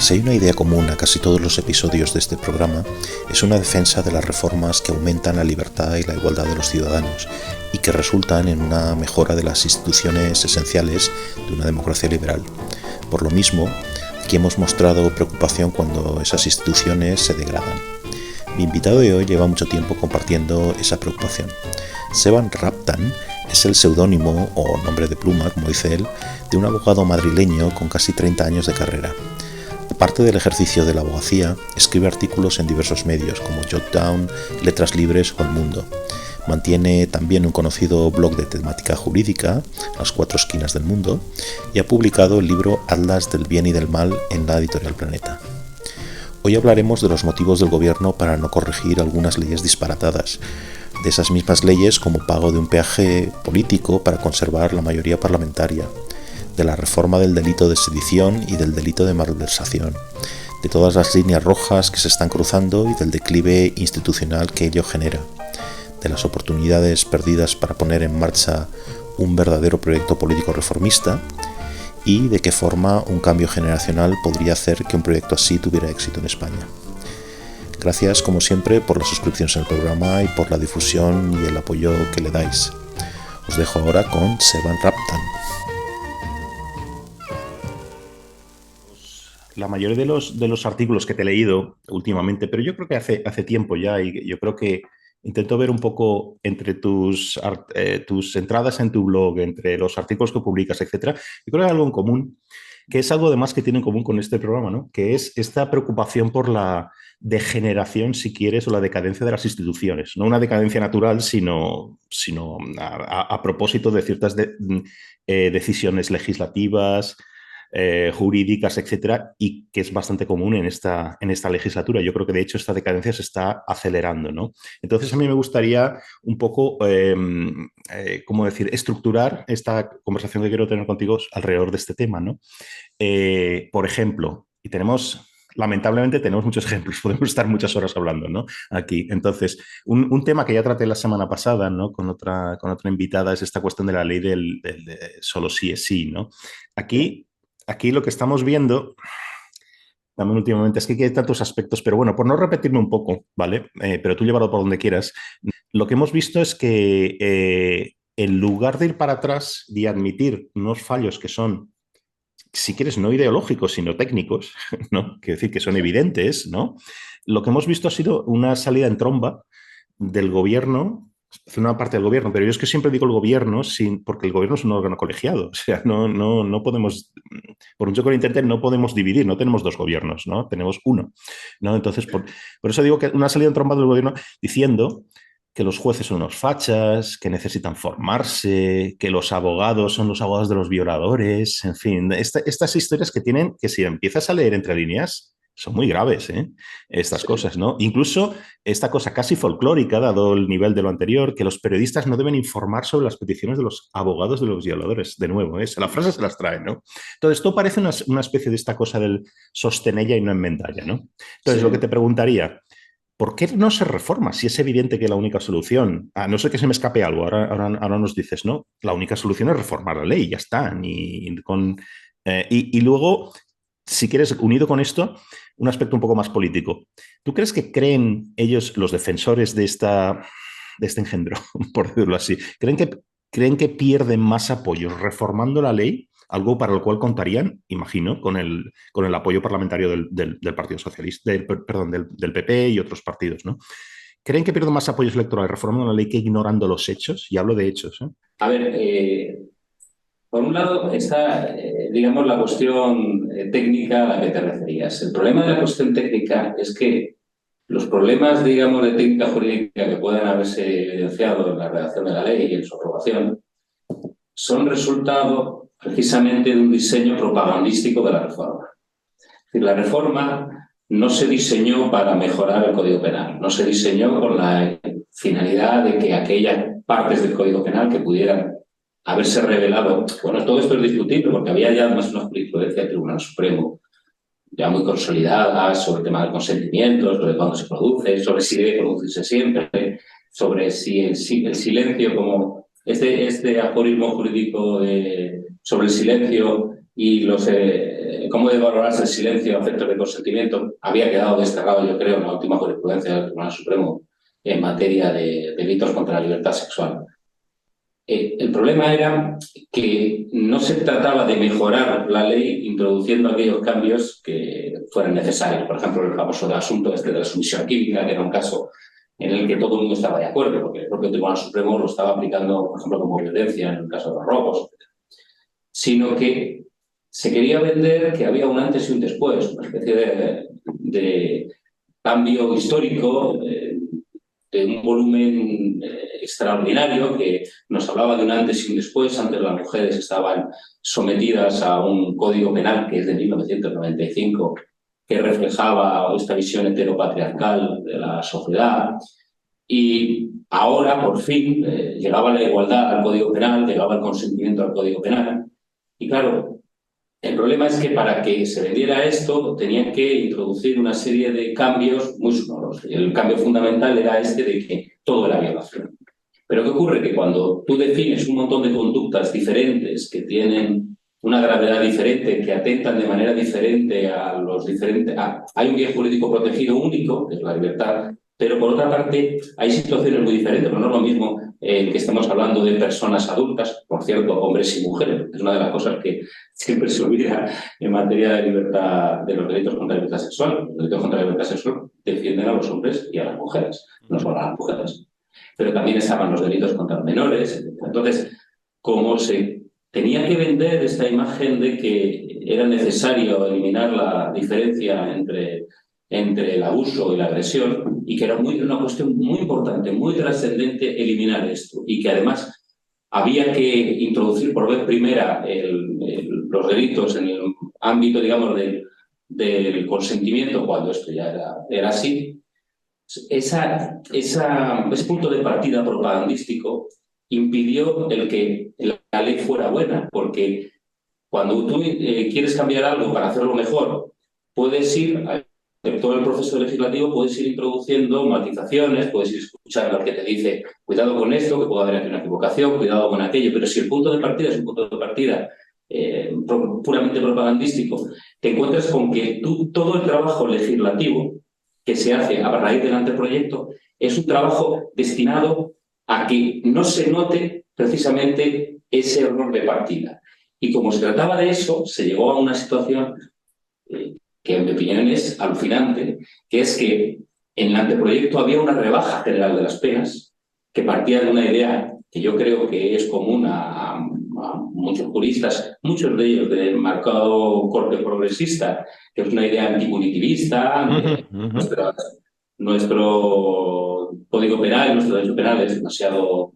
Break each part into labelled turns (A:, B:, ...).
A: Si hay una idea común a casi todos los episodios de este programa, es una defensa de las reformas que aumentan la libertad y la igualdad de los ciudadanos y que resultan en una mejora de las instituciones esenciales de una democracia liberal. Por lo mismo, aquí hemos mostrado preocupación cuando esas instituciones se degradan. Mi invitado de hoy lleva mucho tiempo compartiendo esa preocupación. Sevan Raptan es el seudónimo, o nombre de pluma, como dice él, de un abogado madrileño con casi 30 años de carrera. Aparte del ejercicio de la abogacía, escribe artículos en diversos medios como Jotdown, Letras Libres o El Mundo. Mantiene también un conocido blog de temática jurídica, Las Cuatro Esquinas del Mundo, y ha publicado el libro Atlas del Bien y del Mal en la editorial Planeta. Hoy hablaremos de los motivos del gobierno para no corregir algunas leyes disparatadas, de esas mismas leyes como pago de un peaje político para conservar la mayoría parlamentaria, de la reforma del delito de sedición y del delito de malversación, de todas las líneas rojas que se están cruzando y del declive institucional que ello genera, de las oportunidades perdidas para poner en marcha un verdadero proyecto político reformista y de qué forma un cambio generacional podría hacer que un proyecto así tuviera éxito en España. Gracias, como siempre, por las suscripciones en el programa y por la difusión y el apoyo que le dais. Os dejo ahora con Sevan Raptan. La mayoría de los artículos que te he leído últimamente, pero yo creo que hace tiempo ya, y yo creo que intento ver un poco entre tus entradas en tu blog, entre los artículos que publicas, etcétera. Yo creo que hay algo en común, que es algo además que tiene en común con este programa, ¿no? Que es esta preocupación por la degeneración, si quieres, o la decadencia de las instituciones. No una decadencia natural, sino a propósito de ciertas decisiones legislativas, jurídicas, etcétera, y que es bastante común en esta legislatura. Yo creo que, de hecho, esta decadencia se está acelerando, ¿no? Entonces, a mí me gustaría un poco, ¿cómo decir?, estructurar esta conversación que quiero tener contigo alrededor de este tema, ¿no? Por ejemplo, lamentablemente tenemos muchos ejemplos, podemos estar muchas horas hablando, ¿no? Aquí. Entonces, un tema que ya traté la semana pasada, ¿no? Con otra invitada, es esta cuestión de la ley del solo sí es sí, ¿no? Aquí lo que estamos viendo también últimamente es que hay tantos aspectos, pero bueno, por no repetirme un poco, ¿vale? Pero tú llévalo por donde quieras. Lo que hemos visto es que en lugar de ir para atrás y admitir unos fallos que son, si quieres, no ideológicos, sino técnicos, ¿no? Quiero decir que son evidentes, ¿no? Lo que hemos visto ha sido una salida en tromba del gobierno, una parte del gobierno, pero yo es que siempre digo el gobierno porque el gobierno es un órgano colegiado. O sea, no podemos, por mucho que lo intenten, no podemos dividir, no tenemos dos gobiernos, ¿no? Tenemos uno, ¿no? Entonces, por eso digo que una salida en tromba del gobierno diciendo que los jueces son unos fachas, que necesitan formarse, que los abogados son los abogados de los violadores, en fin, estas historias que si empiezas a leer entre líneas, son muy graves, ¿eh? Estas cosas, ¿no? Incluso esta cosa casi folclórica, dado el nivel de lo anterior, que los periodistas no deben informar sobre las peticiones de los abogados de los violadores. De nuevo, ¿eh? La frase se las trae, ¿no? Entonces, esto parece una especie de esta cosa del sostenella y no enmendalla, ¿no? Entonces, lo que te preguntaría, ¿por qué no se reforma? Si es evidente que la única solución, a no ser que se me escape algo, ahora nos dices, ¿no? La única solución es reformar la ley, ya está. Y luego, si quieres, unido con esto, un aspecto un poco más político. ¿Tú crees que creen ellos, los defensores de este engendro, por decirlo así, creen que pierden más apoyos reformando la ley? Algo para lo cual contarían, imagino, con el apoyo parlamentario del Partido Socialista, del PP y otros partidos, ¿no? ¿Creen que pierden más apoyos electorales reformando la ley que ignorando los hechos? Y hablo de hechos, ¿eh?
B: A ver, por un lado está, digamos, la cuestión técnica a la que te referías. El problema de la cuestión técnica es que los problemas, digamos, de técnica jurídica que pueden haberse evidenciado en la redacción de la ley y en su aprobación son resultado precisamente de un diseño propagandístico de la reforma. Es decir, la reforma no se diseñó para mejorar el Código Penal, no se diseñó con la finalidad de que aquellas partes del Código Penal que pudieran haberse revelado, bueno, todo esto es discutible porque había ya además una jurisprudencia del Tribunal Supremo ya muy consolidada sobre el tema del consentimiento, sobre cuándo se produce, sobre si debe producirse siempre, sobre si el silencio, como este aforismo jurídico sobre el silencio y cómo debe valorarse el silencio a efectos de consentimiento, había quedado desterrado, yo creo, en la última jurisprudencia del Tribunal Supremo en materia de delitos contra la libertad sexual. El problema era que no se trataba de mejorar la ley introduciendo aquellos cambios que fueran necesarios. Por ejemplo, el famoso asunto de la sumisión química, que era un caso en el que todo el mundo estaba de acuerdo, porque el propio Tribunal Supremo lo estaba aplicando, por ejemplo, como violencia en el caso de los robos, sino que se quería vender que había un antes y un después, una especie de cambio histórico, de un volumen extraordinario que nos hablaba de un antes y un después. Antes las mujeres estaban sometidas a un código penal que es de 1995, que reflejaba esta visión heteropatriarcal de la sociedad. Y ahora, por fin, llegaba la igualdad al Código Penal, llegaba el consentimiento al Código Penal. Y claro, el problema es que para que se vendiera esto tenían que introducir una serie de cambios muy sonoros. Y el cambio fundamental era este de que todo era violación. Pero ¿qué ocurre? Que cuando tú defines un montón de conductas diferentes que tienen una gravedad diferente, que atentan de manera diferente a los diferentes... hay un bien jurídico protegido único, que es la libertad, pero por otra parte hay situaciones muy diferentes. No es lo mismo que estamos hablando de personas adultas, por cierto, hombres y mujeres. Es una de las cosas que siempre se olvida en materia de libertad, de los delitos contra la libertad sexual. Los delitos contra la libertad sexual defienden a los hombres y a las mujeres, no solo a las mujeres. Pero también estaban los delitos contra los menores, etc. Entonces, como se tenía que vender esta imagen de que era necesario eliminar la diferencia entre el abuso y la agresión, y que era una cuestión muy importante, muy trascendente eliminar esto, y que además había que introducir por vez primera los delitos en el ámbito, digamos, del consentimiento, cuando esto ya era así. Ese punto de partida propagandístico impidió el que la ley fuera buena, porque cuando tú quieres cambiar algo para hacerlo mejor, puedes ir, en todo el proceso legislativo, puedes ir introduciendo matizaciones, puedes ir escuchando al que te dice, cuidado con esto, que puede haber aquí una equivocación, cuidado con aquello, pero si el punto de partida es un punto de partida puramente propagandístico, te encuentras con que todo el trabajo legislativo que se hace a raíz del anteproyecto es un trabajo destinado a que no se note precisamente ese error de partida. Y como se trataba de eso, se llegó a una situación que en mi opinión es alucinante, que es que en el anteproyecto había una rebaja general de las penas que partía de una idea que yo creo que es común a muchos juristas, muchos de ellos del marcado corte progresista, que es una idea antipunitivista. Nuestro Código Penal, nuestro derecho penal es demasiado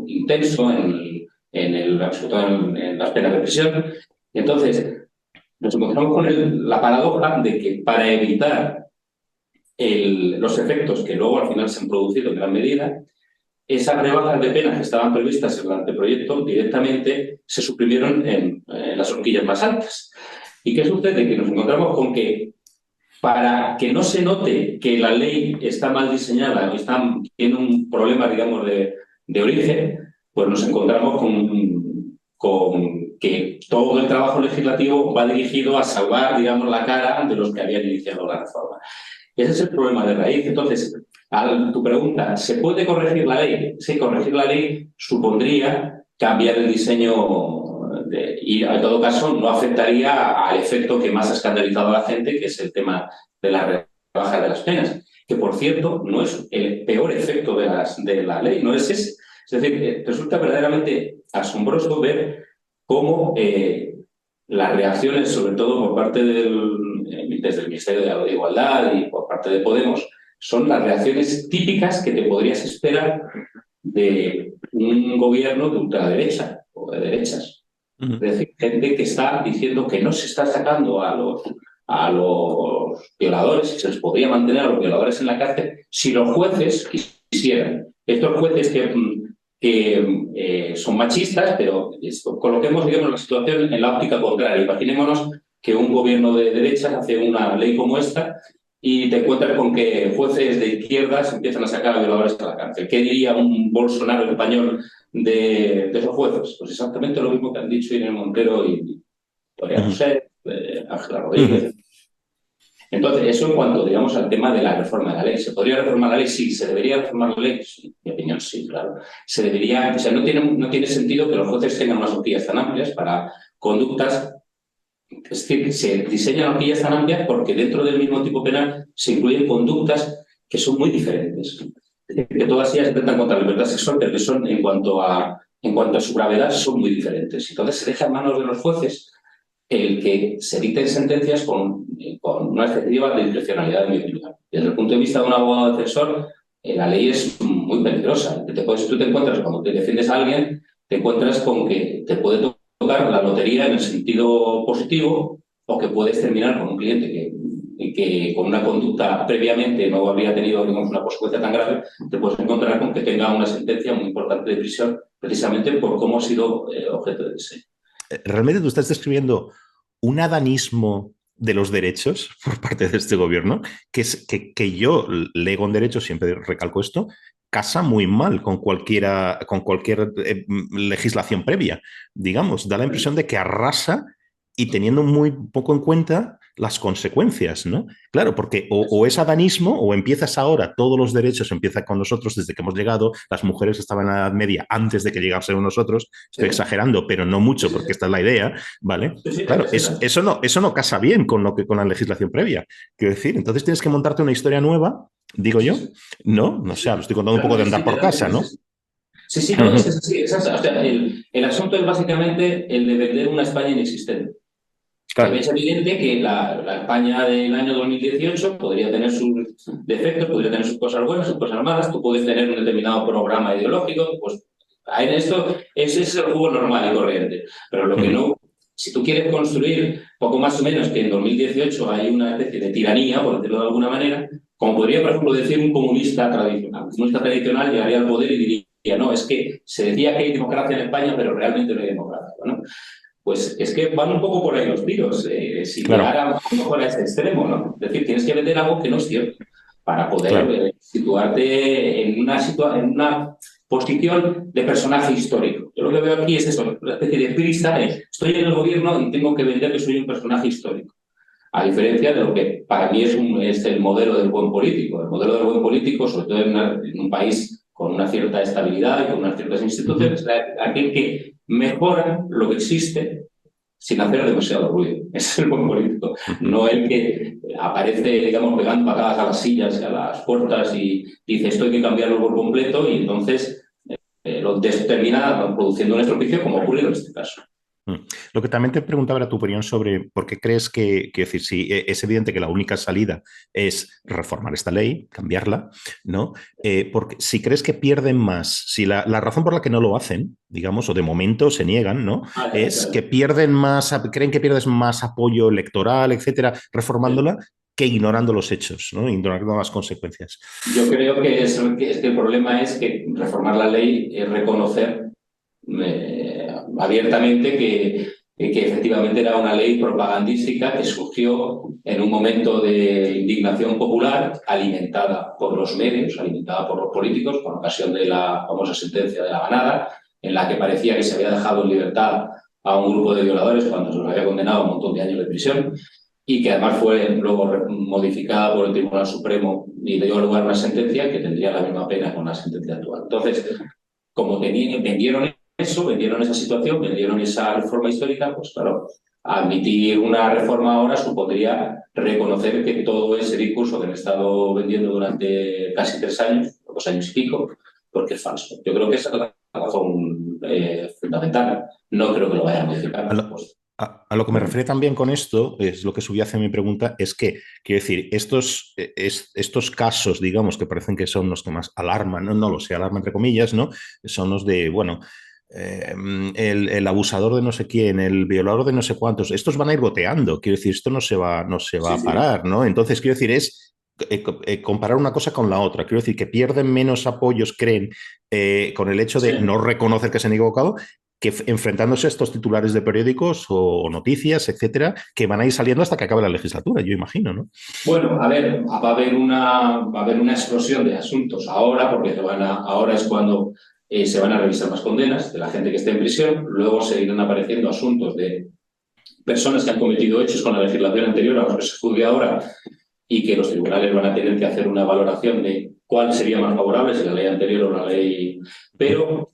B: intenso sobre todo en las penas de prisión. Entonces, nos encontramos con la paradoja de que para evitar los efectos que luego al final se han producido en gran medida, esas rebajas de penas que estaban previstas en el anteproyecto directamente se suprimieron en las horquillas más altas. ¿Y qué sucede? Que nos encontramos con que para que no se note que la ley está mal diseñada y tiene un problema, digamos, de origen, pues nos encontramos con que todo el trabajo legislativo va dirigido a salvar, digamos, la cara de los que habían iniciado la reforma. Ese es el problema de raíz. Entonces, a tu pregunta, ¿se puede corregir la ley? Sí, corregir la ley supondría cambiar el diseño y, en todo caso, no afectaría al efecto que más ha escandalizado a la gente, que es el tema de la rebaja de las penas, que, por cierto, no es el peor efecto de la ley, no es ese. Es decir, resulta verdaderamente asombroso ver cómo las reacciones, sobre todo por parte desde el Ministerio de la Igualdad y por parte de Podemos, son las reacciones típicas que te podrías esperar de un gobierno de ultraderecha o de derechas. Es decir, gente que está diciendo que no se está sacando a los violadores, se les podría mantener a los violadores en la cárcel si los jueces quisieran. Estos jueces que son machistas, pero coloquemos, digamos, la situación en la óptica contraria. Imaginémonos que un gobierno de derechas hace una ley como esta y te encuentras con que jueces de izquierdas empiezan a sacar a violadores a la cárcel. ¿Qué diría un Bolsonaro español de esos jueces? Pues exactamente lo mismo que han dicho Irene Montero y Victoria José Ángela
A: Uh -huh.
B: Rodríguez. Entonces, eso en cuanto, digamos, al tema de la reforma de la ley. ¿Se podría reformar la ley? Sí. ¿Se debería reformar la ley? Sí, en mi opinión, sí, claro. Se debería, o sea, no tiene sentido que los jueces tengan unas horquillas tan amplias para conductas. Es decir, se diseñan horquillas tan amplias porque dentro del mismo tipo penal se incluyen conductas que son muy diferentes. Es decir, que todas ellas intentan contra la libertad sexual, pero que son, en cuanto a su gravedad, son muy diferentes. Entonces se deja en manos de los jueces el que se dicten sentencias con una excesiva discrecionalidad de mi opinión. Desde el punto de vista de un abogado defensor, la ley es muy peligrosa. Tú te encuentras, cuando te defiendes a alguien, te encuentras con que te puede tocar la lotería en el sentido positivo, o que puedes terminar con un cliente que con una conducta previamente no habría tenido, digamos, una consecuencia tan grave, te puedes encontrar con que tenga una sentencia muy importante de prisión, precisamente por cómo ha sido objeto de diseño.
A: ¿Realmente tú estás describiendo un adanismo de los derechos por parte de este gobierno? Que yo, lego en derecho, siempre recalco esto, casa muy mal con cualquier legislación previa, digamos. Da la impresión de que arrasa y teniendo muy poco en cuenta las consecuencias, ¿no? Claro, porque o es adanismo o empiezas ahora, todos los derechos empiezan con nosotros desde que hemos llegado, las mujeres estaban en la Edad Media antes de que llegásemos nosotros, estoy
B: Sí,
A: exagerando, pero no mucho
B: sí, sí.
A: porque esta es la idea, ¿vale?
B: Sí, sí,
A: Claro,
B: es así.
A: eso no casa bien con la legislación previa. Quiero decir, entonces tienes que montarte una historia nueva, digo
B: Sí,
A: yo,
B: sí.
A: ¿no? No
B: Sí,
A: sé, lo
B: sí.
A: estoy contando un poco de
B: Claro,
A: andar
B: sí, te
A: por
B: da
A: casa,
B: ese,
A: ¿no?
B: sí, sí, no, es así, es así. O sea, el asunto es básicamente el de vender una España inexistente. Es
A: Claro.
B: evidente que la España del año 2018 podría tener sus defectos, podría tener sus cosas buenas, sus cosas malas. Tú puedes tener un determinado programa ideológico, pues en esto ese es el juego normal y corriente. Pero lo que no, si tú quieres construir poco más o menos que en 2018 hay una especie de tiranía, por decirlo de alguna manera, como podría, por ejemplo, decir un comunista tradicional. Un comunista tradicional llegaría al poder y diría, no, es que se decía que hay democracia en España, pero realmente no hay democracia, ¿no? Pues es que van un poco por ahí los tiros, sin llegar
A: Claro,
B: a lo mejor a ese extremo, ¿no? Es decir, tienes que vender algo que no es cierto para poder
A: claro.
B: situarte en una posición de personaje histórico. Yo lo que veo aquí es eso, una especie de prisa de estoy en el gobierno y tengo que vender que soy un personaje histórico. A diferencia de lo que para mí es el modelo del buen político. El modelo del buen político, sobre todo en un país con una cierta estabilidad y con unas ciertas instituciones, es aquel que mejora lo que existe sin hacer demasiado ruido. Ese es el buen político. No el que aparece, digamos, pegando patadas a las sillas y a las puertas y dice esto hay que cambiarlo por completo y entonces lo termina produciendo un estropicio como ha ocurrido en este caso.
A: Lo que también te preguntaba era tu opinión sobre por qué crees que decir, si es evidente que la única salida es reformar esta ley, cambiarla, ¿no? Porque si crees que pierden más, si la razón por la que no lo hacen, digamos, o de momento se niegan, ¿no? Es que pierden más, creen que pierdes más apoyo electoral, etcétera, reformándola, que ignorando los hechos, ¿no? Ignorando las consecuencias.
B: Yo creo que el problema es que reformar la ley es reconocer abiertamente que efectivamente era una ley propagandística que surgió en un momento de indignación popular alimentada por los medios, alimentada por los políticos, con ocasión de la famosa sentencia de La Manada, en la que parecía que se había dejado en libertad a un grupo de violadores cuando se los había condenado a un montón de años de prisión y que además fue luego modificada por el Tribunal Supremo y dio lugar a una sentencia que tendría la misma pena con la sentencia actual. Entonces, como vendieron eso, vendieron esa situación, vendieron esa reforma histórica, pues claro, admitir una reforma ahora supondría reconocer que todo ese discurso que han estado vendiendo durante casi 3 años, 2 años y pico, porque es falso. Yo creo que esa es la razón fundamental. No creo que lo vayan a modificar,
A: A
B: por
A: lo,
B: supuesto.
A: a lo que me refiere también con esto, es lo que subí hace mi pregunta, es que, quiero decir, estos casos, digamos, que parecen que son los que más alarman, no lo sé, alarman entre comillas, ¿no? Son los de, bueno, el abusador de no sé quién, el violador de no sé cuántos, estos van a ir goteando, quiero decir, esto no se va
B: Sí,
A: a
B: sí.
A: parar, ¿no? Entonces, quiero decir, es comparar una cosa con la otra. Quiero decir que pierden menos apoyos, creen, con el hecho de
B: Sí.
A: no reconocer que se han equivocado, que enfrentándose a estos titulares de periódicos o noticias, etcétera, que van a ir saliendo hasta que acabe la legislatura, yo imagino, ¿no?
B: Bueno, a ver, va a haber una explosión de asuntos ahora, porque ahora es cuando se van a revisar las condenas de la gente que esté en prisión, luego seguirán apareciendo asuntos de personas que han cometido hechos con la legislación anterior a los que se juzgue ahora y que los tribunales van a tener que hacer una valoración de cuál sería más favorable, si la ley anterior o la ley... Pero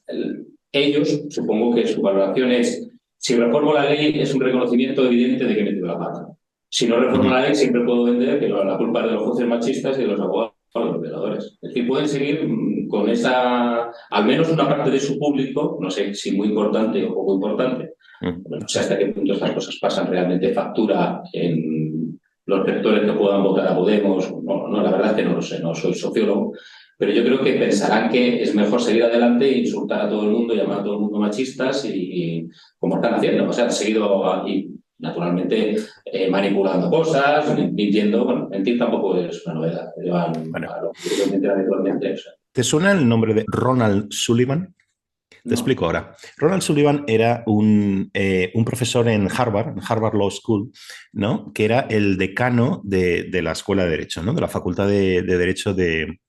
B: ellos, supongo que su valoración es, si reformo la ley es un reconocimiento evidente de que he metido la pata. Si no reformo la ley, siempre puedo vender que la culpa es de los jueces machistas y de los abogados de los violadores. Es decir, pueden seguir con esa, al menos una parte de su público, no sé si muy importante o poco importante, no sé hasta qué punto estas cosas pasan realmente factura en los sectores que puedan votar a Podemos. No, la verdad es que no lo sé, no soy sociólogo, pero yo creo que pensarán que es mejor seguir adelante e insultar a todo el mundo, llamar a todo el mundo machistas y como están haciendo. O sea, han seguido aquí, naturalmente, manipulando cosas, mintiendo. Bueno, mentir tampoco es una novedad. Llevan a lo que mentir habitualmente. O sea.
A: ¿Te suena el nombre de Ronald Sullivan? Te explico ahora. Ronald Sullivan era un profesor en Harvard Law School, ¿no? Que era el decano de la Escuela de Derecho, ¿no? De la Facultad de Derecho de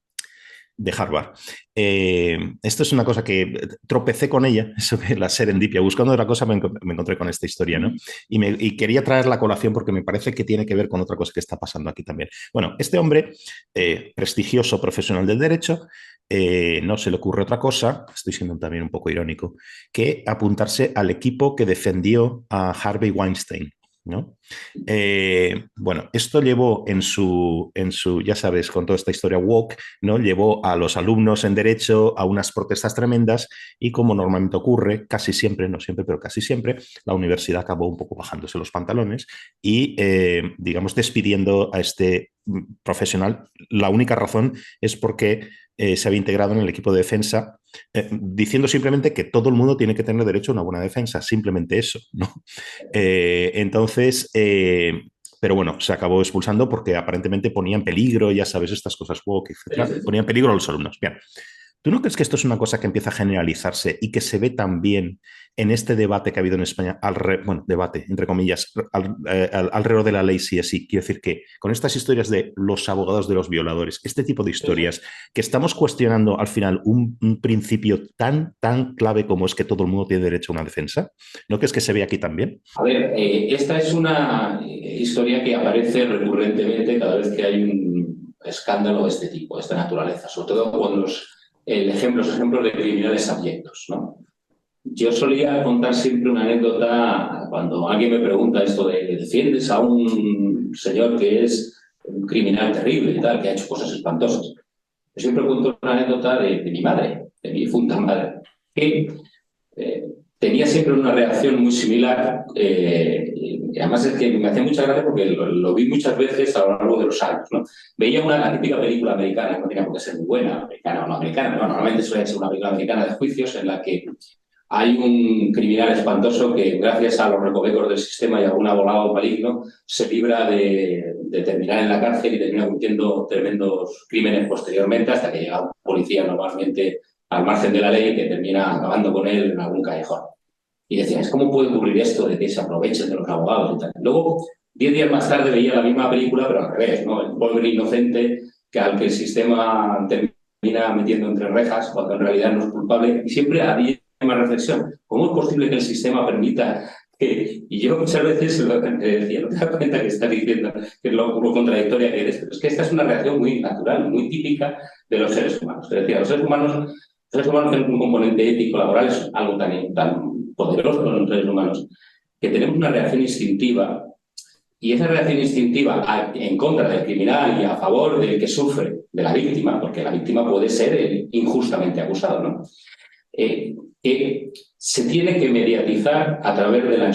A: Harvard. Esto es una cosa que tropecé con ella, eso de la serendipia. Buscando otra cosa me encontré con esta historia, ¿no? Y quería traer la colación porque me parece que tiene que ver con otra cosa que está pasando aquí también. Bueno, este hombre, prestigioso profesional del derecho, no se le ocurre otra cosa, estoy siendo también un poco irónico, que apuntarse al equipo que defendió a Harvey Weinstein, ¿no? Bueno, esto llevó en su, ya sabes, con toda esta historia woke, ¿no? Llevó a los alumnos en derecho a unas protestas tremendas y como normalmente ocurre, casi siempre, no siempre, pero casi siempre, la universidad acabó un poco bajándose los pantalones y, digamos, despidiendo a este profesional. La única razón es porque se había integrado en el equipo de defensa, diciendo simplemente que todo el mundo tiene que tener derecho a una buena defensa, simplemente eso, ¿no? Entonces, pero bueno, se acabó expulsando porque aparentemente ponía en peligro, ya sabes, estas cosas woke, etcétera, ponía en peligro a los alumnos. Bien. ¿Tú no crees que esto es una cosa que empieza a generalizarse y que se ve también en este debate que ha habido en España, bueno, debate, entre comillas, alrededor de la ley sí así? Quiero decir que con estas historias de los abogados de los violadores, este tipo de historias, que estamos cuestionando al final un principio tan clave como es que todo el mundo tiene derecho a una defensa, ¿no crees que se ve aquí también?
B: A ver, esta es una historia que aparece recurrentemente cada vez que hay un escándalo de este tipo, de esta naturaleza, sobre todo cuando los ejemplos de criminales abyectos, ¿no? Yo solía contar siempre una anécdota cuando alguien me pregunta esto de ¿defiendes a un señor que es un criminal terrible y tal, que ha hecho cosas espantosas? Yo siempre cuento una anécdota de mi madre, de mi difunta madre, que tenía siempre una reacción muy similar. Y además es que me hacía mucha gracia porque lo vi muchas veces a lo largo de los años, ¿no? Veía la típica película americana, no tenía por qué ser muy buena, americana o no americana, pero normalmente suele ser una película americana de juicios en la que hay un criminal espantoso que, gracias a los recovecos del sistema y a algún abogado maligno, se libra de terminar en la cárcel y termina cometiendo tremendos crímenes posteriormente hasta que llega un policía normalmente al margen de la ley que termina acabando con él en algún callejón. Y decías, ¿cómo puede ocurrir esto de que se aprovechen de los abogados y tal? Luego, 10 días más tarde veía la misma película, pero al revés, ¿no? El pobre inocente al que el sistema termina metiendo entre rejas cuando en realidad no es culpable. Y siempre había una reflexión. ¿Cómo es posible que el sistema permita que...? Y yo muchas veces decía, no te das cuenta que estás diciendo que es lo contradictoria que eres, pero es que esta es una reacción muy natural, muy típica de los seres humanos. Es decir, los seres humanos tienen un componente ético, laboral, es algo tan poderoso en los seres humanos, que tenemos una reacción instintiva, y esa reacción instintiva en contra del criminal y a favor del que sufre, de la víctima, porque la víctima puede ser injustamente acusado, ¿no? Que se tiene que mediatizar a través de la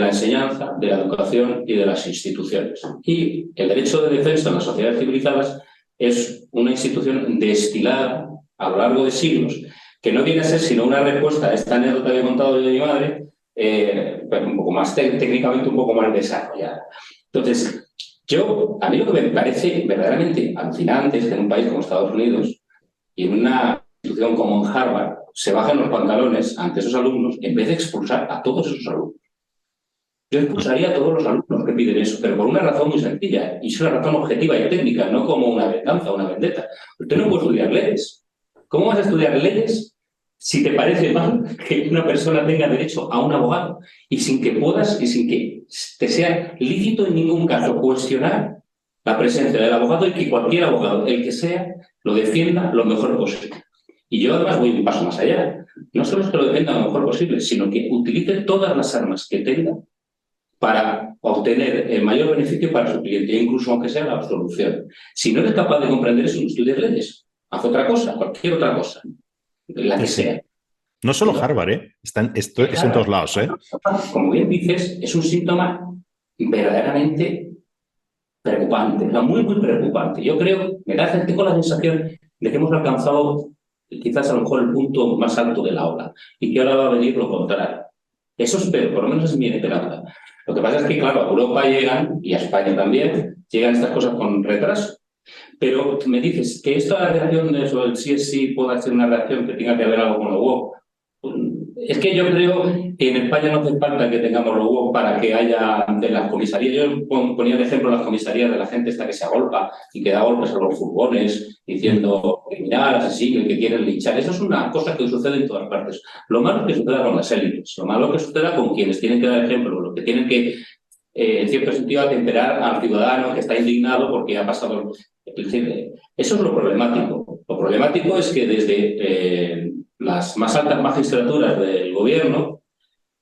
B: enseñanza, de la educación y de las instituciones. Y el derecho de defensa en las sociedades civilizadas es una institución destilada a lo largo de siglos, que no viene a ser sino una respuesta a esta anécdota que he contado de mi madre, pero un poco más técnicamente, un poco más desarrollada. Entonces, a mí lo que me parece verdaderamente alucinante es que en un país como Estados Unidos y en una institución como en Harvard se bajan los pantalones ante esos alumnos en vez de expulsar a todos esos alumnos. Yo expulsaría a todos los alumnos que piden eso, pero por una razón muy sencilla, y es una razón objetiva y técnica, no como una venganza o una vendetta. Usted no puede estudiar leyes. ¿Cómo vas a estudiar leyes si te parece mal que una persona tenga derecho a un abogado y sin que puedas y sin que te sea lícito en ningún caso cuestionar la presencia del abogado y que cualquier abogado, el que sea, lo defienda lo mejor posible. Y yo además voy un paso más allá. No solo es que lo defienda lo mejor posible, sino que utilice todas las armas que tenga para obtener el mayor beneficio para su cliente, incluso aunque sea la absolución. Si no eres capaz de comprender eso, no estudies leyes. Haz otra cosa, cualquier otra cosa, la
A: Sí,
B: que
A: sí.
B: sea.
A: No solo
B: Entonces,
A: Harvard, ¿eh? Esto es en todos lados, ¿eh?
B: como bien dices, es un síntoma verdaderamente preocupante, muy, muy preocupante. Yo creo, tengo la sensación de que hemos alcanzado quizás a lo mejor el punto más alto de la ola y que ahora va a venir lo contrario. Eso espero, por lo menos es mi esperanza. Lo que pasa es que, claro, a Europa llegan, y a España también, llegan estas cosas con retraso. Pero me dices que esta reacción de eso, el sí es sí, pueda ser una reacción que tenga que ver algo con lo woke. Es que yo creo que en España no hace falta que tengamos los woke para que haya de las comisarías. Yo ponía de ejemplo las comisarías de la gente esta que se agolpa y que da golpes a los furgones diciendo criminal, asesino y que quieren linchar. Eso es una cosa que sucede en todas partes. Lo malo es que suceda con las élites, lo malo es que suceda con quienes tienen que dar ejemplo, lo que tienen que en cierto sentido, atemperar al ciudadano que está indignado porque ha pasado. Eso es lo problemático. Lo problemático es que desde las más altas magistraturas del gobierno,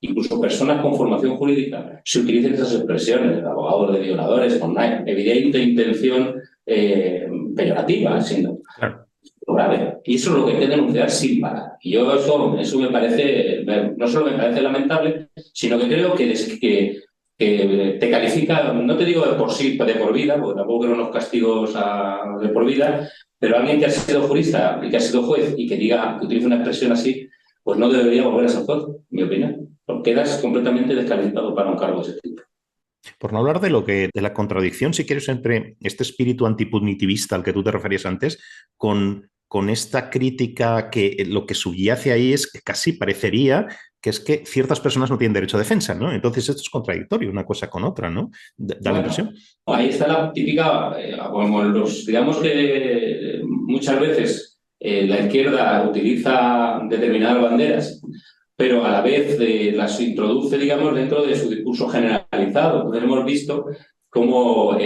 B: incluso personas con formación jurídica, se utilicen esas expresiones, abogados de violadores, con una evidente intención peyorativa, siendo
A: Claro.
B: grave. Y eso es lo que hay que denunciar sin parar. Y yo eso me parece, no solo me parece lamentable, sino que creo que te califica, no te digo de por sí, de por vida, porque tampoco quiero unos castigos de por vida, pero alguien que ha sido jurista y que ha sido juez y que diga, que utilice una expresión así, pues no debería volver a ser juez, en mi opinión. Porque quedas completamente descalificado para un cargo de ese tipo.
A: Por no hablar de la contradicción, si quieres, entre este espíritu antipunitivista al que tú te referías antes, con esta crítica que lo que subyace ahí es que casi parecería que es que ciertas personas no tienen derecho a defensa, ¿no? Entonces esto es contradictorio una cosa con otra, ¿no? Da la
B: Bueno,
A: impresión.
B: ahí está la típica, como digamos que muchas veces la izquierda utiliza determinadas banderas, pero a la vez las introduce, digamos, dentro de su discurso generalizado. Entonces hemos visto cómo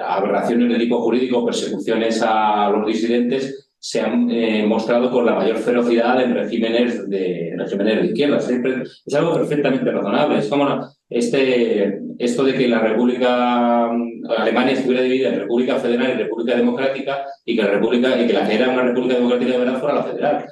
B: aberraciones de tipo jurídico, persecuciones a los disidentes, se han mostrado con la mayor ferocidad en regímenes de izquierda. Siempre es algo perfectamente razonable. Es como esto de que la República Alemania estuviera dividida en República Federal y República Democrática y que la que era una República Democrática de verdad fuera la federal.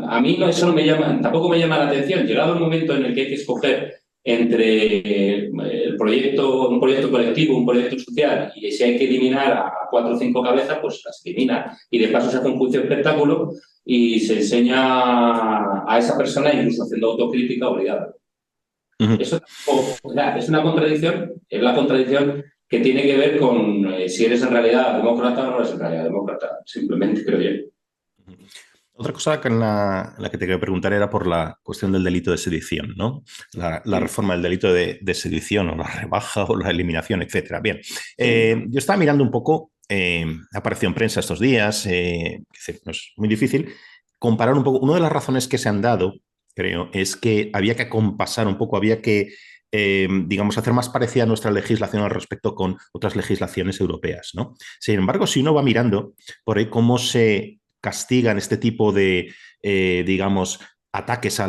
B: A mí no, eso no me llama, tampoco me llama la atención. Llegado el momento en el que hay que escoger entre un proyecto colectivo, un proyecto social, y si hay que eliminar a 4 o 5 cabezas, pues las elimina. Y de paso se hace un juicio espectáculo y se enseña a esa persona incluso haciendo autocrítica obligada. Eso es una contradicción, es la contradicción que tiene que ver con si eres en realidad demócrata o no eres en realidad demócrata, simplemente creo yo.
A: Otra cosa en la que te quería preguntar era por la cuestión del delito de sedición, ¿no? La reforma del delito de sedición o la rebaja o la eliminación, etcétera. Bien, yo estaba mirando un poco, ha aparecido en prensa estos días, no es muy difícil, comparar un poco. Una de las razones que se han dado, creo, es que había que acompasar un poco, había que digamos, hacer más parecida nuestra legislación al respecto con otras legislaciones europeas, ¿no? Sin embargo, si uno va mirando por ahí cómo se castigan este tipo de, digamos, ataques o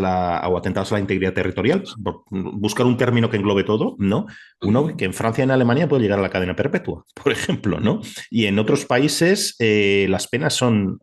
A: atentados a la integridad territorial, por buscar un término que englobe todo, ¿no? Uno que en Francia y en Alemania puede llegar a la cadena perpetua, por ejemplo, ¿no? Y en otros países las penas son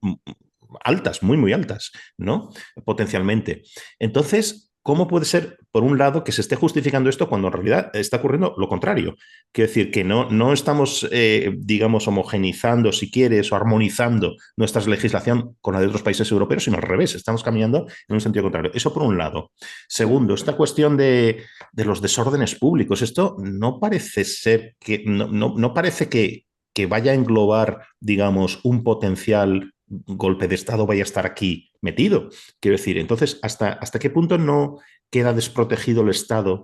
A: altas, muy, muy altas, ¿no? Potencialmente. Entonces, ¿cómo puede ser, por un lado, que se esté justificando esto cuando en realidad está ocurriendo lo contrario? Quiero decir que no estamos, digamos, homogenizando, si quieres, o armonizando nuestra legislación con la de otros países europeos, sino al revés, estamos caminando en un sentido contrario. Eso por un lado. Segundo, esta cuestión de los desórdenes públicos. Esto no parece ser que, no parece que vaya a englobar, digamos, un potencial golpe de Estado vaya a estar aquí metido. Quiero decir, entonces, ¿hasta qué punto no queda desprotegido el Estado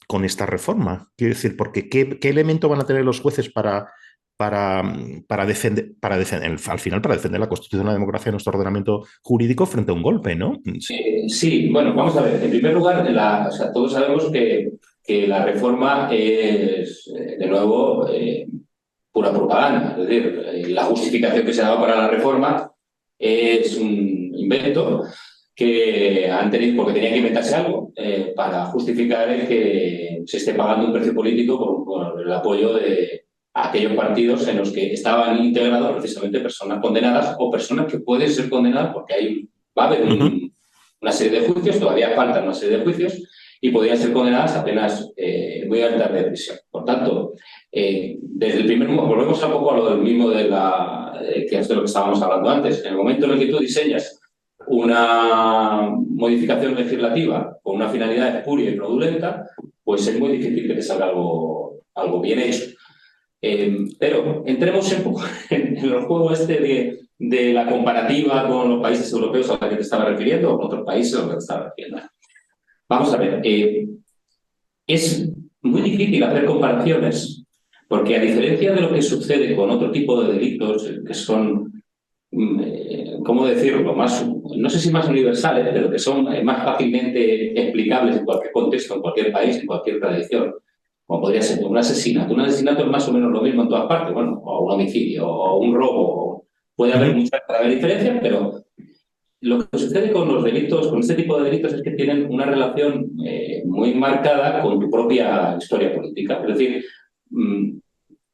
A: con esta reforma? Quiero decir, porque ¿qué elemento van a tener los jueces para al final, para defender la Constitución y la democracia de nuestro ordenamiento jurídico frente a un golpe, ¿no?
B: Sí, bueno, vamos a ver. En primer lugar, o sea, todos sabemos que la reforma es, de nuevo, pura propaganda. Es decir, la justificación que se ha dado para la reforma es un invento que han tenido, porque tenían que inventarse algo para justificar el que se esté pagando un precio político por el apoyo de aquellos partidos en los que estaban integrados precisamente personas condenadas o personas que pueden ser condenadas porque va a haber una serie de juicios, todavía faltan una serie de juicios y podrían ser condenadas a penas muy altas de prisión. Por tanto, desde el primer momento, volvemos un poco a lo del mismo que es de lo que estábamos hablando antes. En el momento en el que tú diseñas una modificación legislativa con una finalidad espuria y fraudulenta, pues es muy difícil que te salga algo bien hecho. Pero entremos un poco en el juego de la comparativa con los países europeos a los que te estaba refiriendo o con otros países a los que te estaba refiriendo. Vamos a ver, es muy difícil hacer comparaciones porque a diferencia de lo que sucede con otro tipo de delitos que son, ¿cómo decirlo?, no sé si más universales, pero que son más fácilmente explicables en cualquier contexto, en cualquier país, en cualquier tradición, como podría ser un asesinato. Un asesinato es más o menos lo mismo en todas partes, bueno, o un homicidio, o un robo. Puede haber muchas diferencias, pero lo que sucede con los delitos, con este tipo de delitos, es que tienen una relación muy marcada con tu propia historia política. Es decir,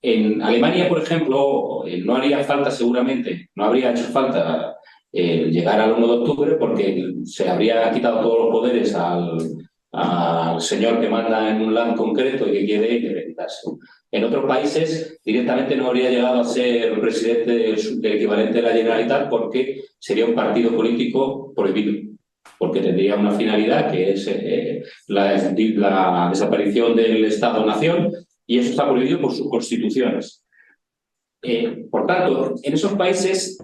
B: en Alemania, por ejemplo, no haría falta seguramente, no habría hecho falta llegar al 1 de octubre porque se habría quitado todos los poderes al señor que manda en un land concreto y que quiere quitarse. En otros países directamente no habría llegado a ser presidente del equivalente de la Generalitat porque sería un partido político prohibido, porque tendría una finalidad que es la desaparición del Estado-nación y eso está prohibido por sus constituciones. Por tanto, en esos países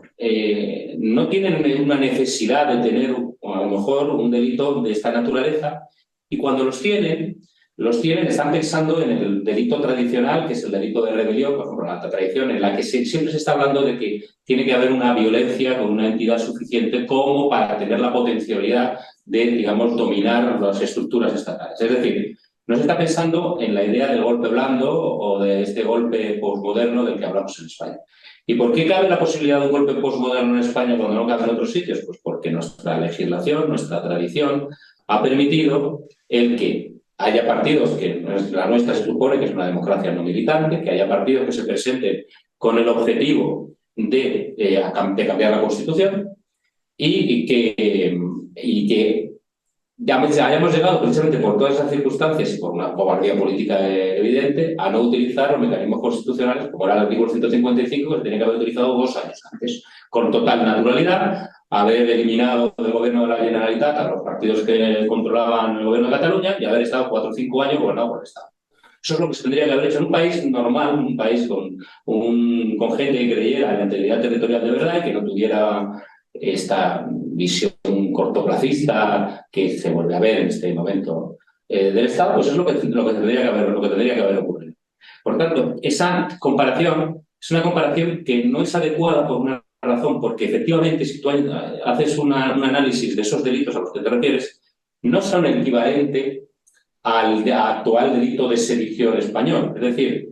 B: no tienen una necesidad de tener a lo mejor un delito de esta naturaleza y cuando los tienen, están pensando en el delito tradicional, que es el delito de rebelión, por ejemplo, la alta traición, en la que siempre se está hablando de que tiene que haber una violencia con una entidad suficiente como para tener la potencialidad de, digamos, dominar las estructuras estatales. Es decir, no se está pensando en la idea del golpe blando o de este golpe posmoderno del que hablamos en España. ¿Y por qué cabe la posibilidad de un golpe posmoderno en España cuando no cabe en otros sitios? Pues porque nuestra legislación, nuestra tradición ha permitido el que haya partidos, que la nuestra se supone que es una democracia no militante, que haya partidos que se presenten con el objetivo de cambiar la Constitución y que ya hayamos llegado precisamente por todas esas circunstancias y por una cobardía política evidente a no utilizar los mecanismos constitucionales como era el artículo 155 que se tenía que haber utilizado 2 años antes, con total naturalidad, haber eliminado del gobierno de la Generalitat a los partidos que controlaban el gobierno de Cataluña y haber estado 4 o 5 años gobernado por el Estado. Eso es lo que se tendría que haber hecho en un país normal, un país con gente que creyera en la integridad territorial de verdad y que no tuviera esta visión cortoplacista que se vuelve a ver en este momento del Estado, pues es lo que tendría que haber ocurrido. Por tanto, esa comparación es una comparación que no es adecuada por una razón, porque efectivamente si tú haces un análisis de esos delitos a los que te refieres, no son el equivalente al actual delito de sedición español. Es decir,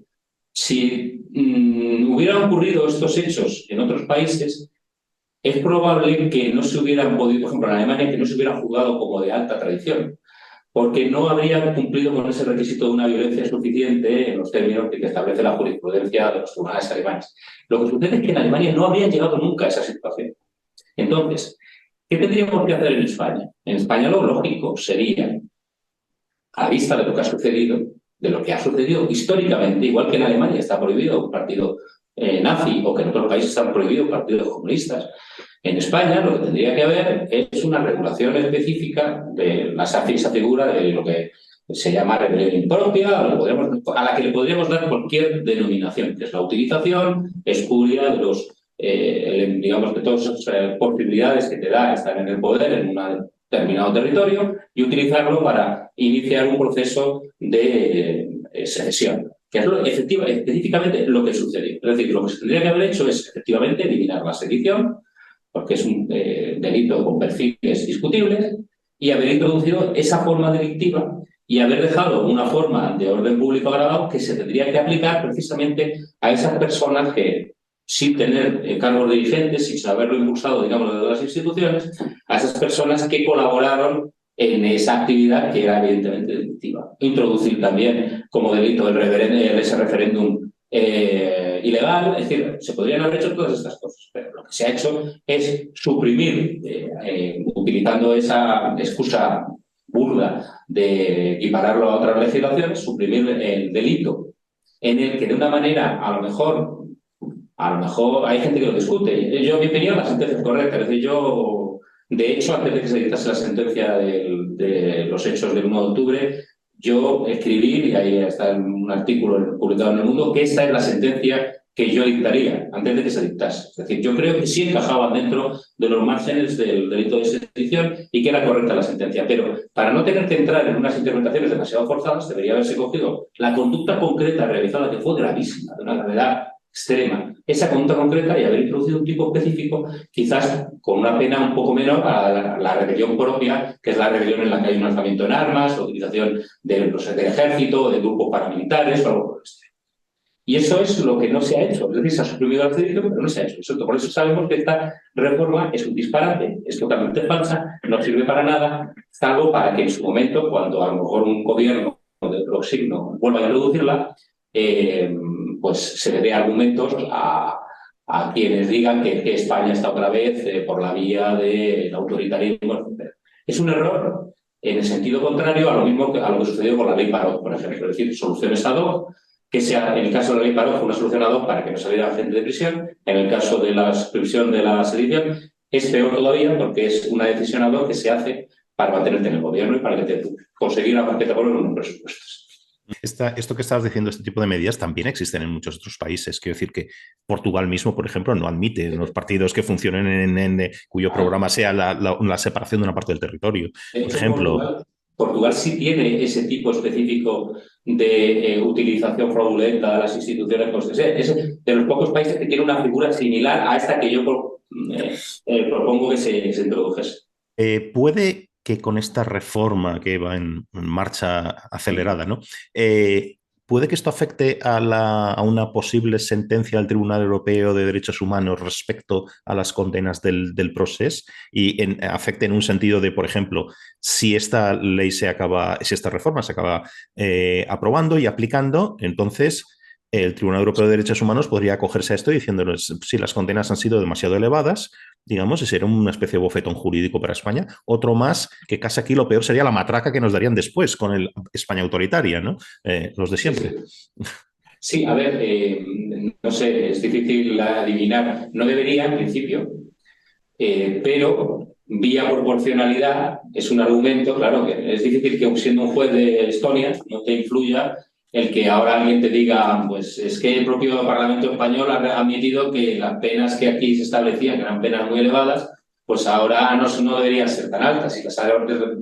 B: si hubieran ocurrido estos hechos en otros países, es probable que no se hubieran podido, por ejemplo, en Alemania, que no se hubieran juzgado como de alta traición, porque no habrían cumplido con ese requisito de una violencia suficiente en los términos que establece la jurisprudencia de los tribunales alemanes. Lo que sucede es que en Alemania no habrían llegado nunca a esa situación. Entonces, ¿qué tendríamos que hacer en España? En España lo lógico sería, a vista de lo que ha sucedido, históricamente, igual que en Alemania está prohibido un partido nazi o que en otros países están prohibidos partidos comunistas, en España lo que tendría que haber es una regulación específica de esa figura de lo que se llama rebelión impropia, a la que le podríamos dar cualquier denominación, que es la utilización espuria de de todas esas posibilidades que te da estar en el poder en un determinado territorio y utilizarlo para iniciar un proceso de secesión. que es específicamente lo que sucedió. Es decir, lo que se tendría que haber hecho es efectivamente eliminar la sedición, porque es un delito con perfiles discutibles, y haber introducido esa forma delictiva y haber dejado una forma de orden público agravado que se tendría que aplicar precisamente a esas personas que, sin tener cargos dirigentes, sin haberlo impulsado, digamos, desde las instituciones, a esas personas que colaboraron en esa actividad que era evidentemente delictiva. Introducir también como delito ese referéndum ilegal, es decir, se podrían haber hecho todas estas cosas, pero lo que se ha hecho es suprimir, utilizando esa excusa burda de equipararlo a otras legislaciones, suprimir el delito en el que de una manera, a lo mejor hay gente que lo discute. Yo, en mi opinión, la sentencia es correcta. Es decir, yo, de hecho, antes de que se dictase la sentencia de los hechos del 1 de octubre, yo escribí, y ahí está un artículo publicado en El Mundo, que esta es la sentencia que yo dictaría antes de que se dictase. Es decir, yo creo que sí encajaban dentro de los márgenes del delito de sedición y que era correcta la sentencia. Pero para no tener que entrar en unas interpretaciones demasiado forzadas, debería haberse cogido la conducta concreta realizada, que fue gravísima, de una gravedad extrema, esa conducta concreta, y haber introducido un tipo específico, quizás con una pena un poco menor a la rebelión propia, que es la rebelión en la que hay un alzamiento en armas, la utilización del ejército, de grupos paramilitares o algo por el estilo. Y eso es lo que no se ha hecho. Es decir, se ha suprimido el delito, pero no se ha hecho. Por eso sabemos que esta reforma es un disparate, es totalmente falsa, no sirve para nada, salvo para que en su momento, cuando a lo mejor un gobierno de otro signo vuelva a introducirla, pues se le dé argumentos a quienes digan que España está otra vez por la vía del autoritarismo. Es un error en el sentido contrario a lo mismo que a lo que sucedió con la ley Parot, por ejemplo. Es decir, soluciones ad hoc, que sea, en el caso de la ley Parot fue una solución ad hoc para que no saliera gente de prisión. En el caso de la suspensión de la sedición es peor todavía, porque es una decisión ad hoc que se hace para mantenerte en el gobierno y para que te conseguir la paqueta por unos presupuestos.
A: Esto que estabas diciendo, este tipo de medidas también existen en muchos otros países. Quiero decir que Portugal mismo, por ejemplo, no admite los partidos que funcionen cuyo programa sea la separación de una parte del territorio. Por ejemplo,
B: Portugal sí tiene ese tipo específico de utilización fraudulenta de las instituciones. Pues es de los pocos países que tiene una figura similar a esta que yo propongo que se introdujese.
A: Puede que con esta reforma que va en marcha acelerada, ¿no? ¿Puede que esto afecte a una posible sentencia del Tribunal Europeo de Derechos Humanos respecto a las condenas del Procés y afecte en un sentido de, por ejemplo, si esta ley si esta reforma se acaba aprobando y aplicando, entonces el Tribunal Europeo de Derechos Humanos podría acogerse a esto diciéndoles si las condenas han sido demasiado elevadas, digamos, y sería una especie de bofetón jurídico para España. Otro más, que casi aquí lo peor sería la matraca que nos darían después con el España autoritaria, ¿no? Los de siempre.
B: Sí, a ver, no sé, es difícil adivinar. No debería, en principio, pero vía proporcionalidad es un argumento, claro, que es difícil que siendo un juez de Estonia no te influya el que ahora alguien te diga, pues es que el propio Parlamento español ha admitido que las penas que aquí se establecían, que eran penas muy elevadas, pues ahora no deberían ser tan altas y las ha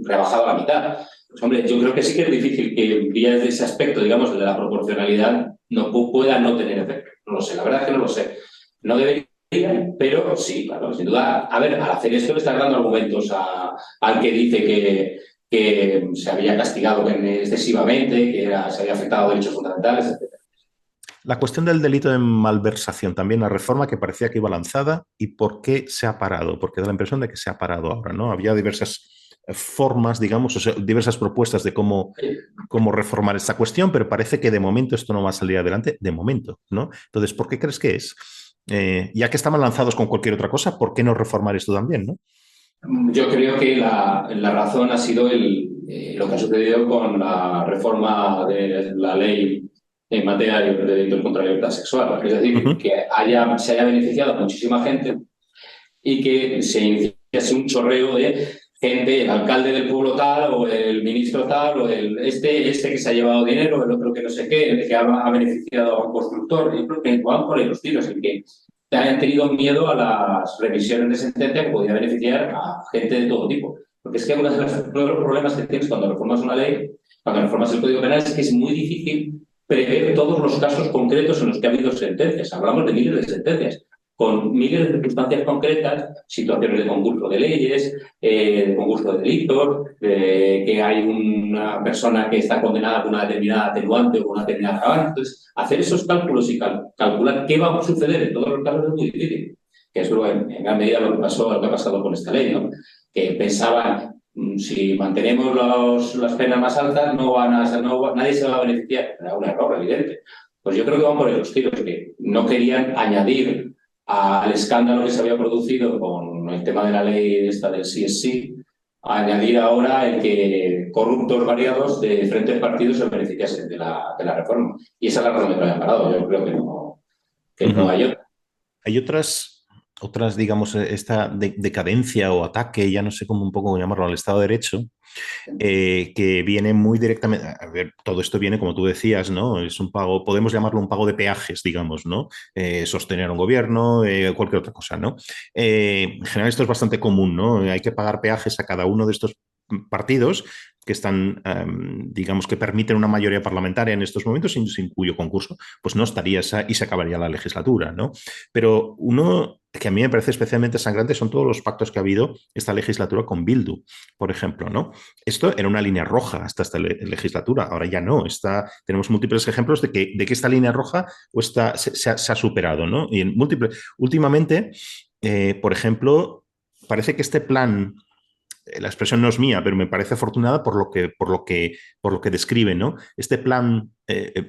B: rebajado a la mitad. Pues hombre, yo creo que sí que es difícil que vía de ese aspecto, digamos, de la proporcionalidad, no pueda no tener efecto. No lo sé, la verdad es que no lo sé. No debería, pero sí, claro, sin duda. A ver, al hacer esto le están dando argumentos al que dice que se había castigado excesivamente, que se había afectado a derechos fundamentales, etc.
A: La cuestión del delito de malversación, también la reforma que parecía que iba lanzada, ¿y por qué se ha parado? Porque da la impresión de que se ha parado ahora, ¿no? Había diversas formas, digamos, o sea, diversas propuestas de cómo reformar esta cuestión, pero parece que de momento esto no va a salir adelante, de momento, ¿no? Entonces, ¿por qué crees que es? Ya que estaban lanzados con cualquier otra cosa, ¿por qué no reformar esto también, no?
B: Yo creo que la razón ha sido lo que ha sucedido con la reforma de la ley en materia de delitos contra la libertad sexual. Es decir, que se haya beneficiado a muchísima gente y que se iniciase un chorreo de gente, el alcalde del pueblo tal, o el ministro tal, o este que se ha llevado dinero, el otro que no sé qué, el que ha beneficiado a un constructor. Yo creo que van por ahí los tiros, el que hayan tenido miedo a las revisiones de sentencia que podía beneficiar a gente de todo tipo. Porque es que uno de los problemas que tienes cuando reformas una ley, cuando reformas el Código Penal, es que es muy difícil prever todos los casos concretos en los que ha habido sentencias. Hablamos de miles de sentencias, con miles de circunstancias concretas, situaciones de concurso de leyes, de concurso de delitos, que hay una persona que está condenada con una determinada atenuante o con una determinada agravante. Entonces, hacer esos cálculos y calcular qué va a suceder en todos los casos es muy difícil, que es en gran medida lo que ha pasado con esta ley, ¿no? Que pensaban, si mantenemos las penas más altas, nadie se va a beneficiar. Era un error evidente. Pues yo creo que van por esos tiros, que no querían añadir al escándalo que se había producido con el tema de la ley esta del CSC, añadir ahora el que corruptos variados de diferentes partidos se beneficiasen de la reforma. Y esa es la razón de que lo hayan parado. Yo creo que no hay otra.
A: Hay otras, digamos, esta decadencia o ataque, ya no sé cómo un poco llamarlo, al Estado de Derecho, que viene muy directamente, a ver, todo esto viene, como tú decías, ¿no? Es un pago, podemos llamarlo un pago de peajes, digamos, ¿no? Sostener un gobierno, cualquier otra cosa, ¿no? En general esto es bastante común, ¿no? Hay que pagar peajes a cada uno de estos partidos que están, digamos, que permiten una mayoría parlamentaria en estos momentos, sin cuyo concurso, pues no estaría esa y se acabaría la legislatura, ¿no? Pero uno que a mí me parece especialmente sangrante son todos los pactos que ha habido esta legislatura con Bildu, por ejemplo, ¿no? Esto era una línea roja hasta esta legislatura, ahora ya no. Tenemos múltiples ejemplos de que esta línea roja se ha superado, ¿no? Y últimamente, por ejemplo, parece que este plan, la expresión no es mía, pero me parece afortunada por lo que describe, ¿no? Este plan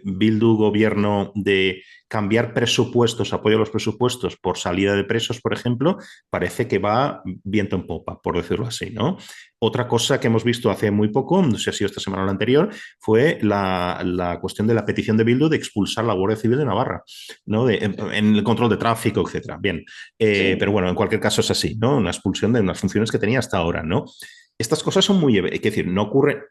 A: Bildu gobierno de cambiar presupuestos, apoyo a los presupuestos por salida de presos, por ejemplo, parece que va viento en popa, por decirlo así, ¿no? Otra cosa que hemos visto hace muy poco, no sé si ha sido esta semana o la anterior, fue la cuestión de la petición de Bildu de expulsar la Guardia Civil de Navarra, ¿no? En el control de tráfico, etcétera. Bien,
B: Sí.
A: pero bueno, en cualquier caso es así, ¿no? Una expulsión de unas funciones que tenía hasta ahora, ¿no? Estas cosas son muy, es decir, no ocurre,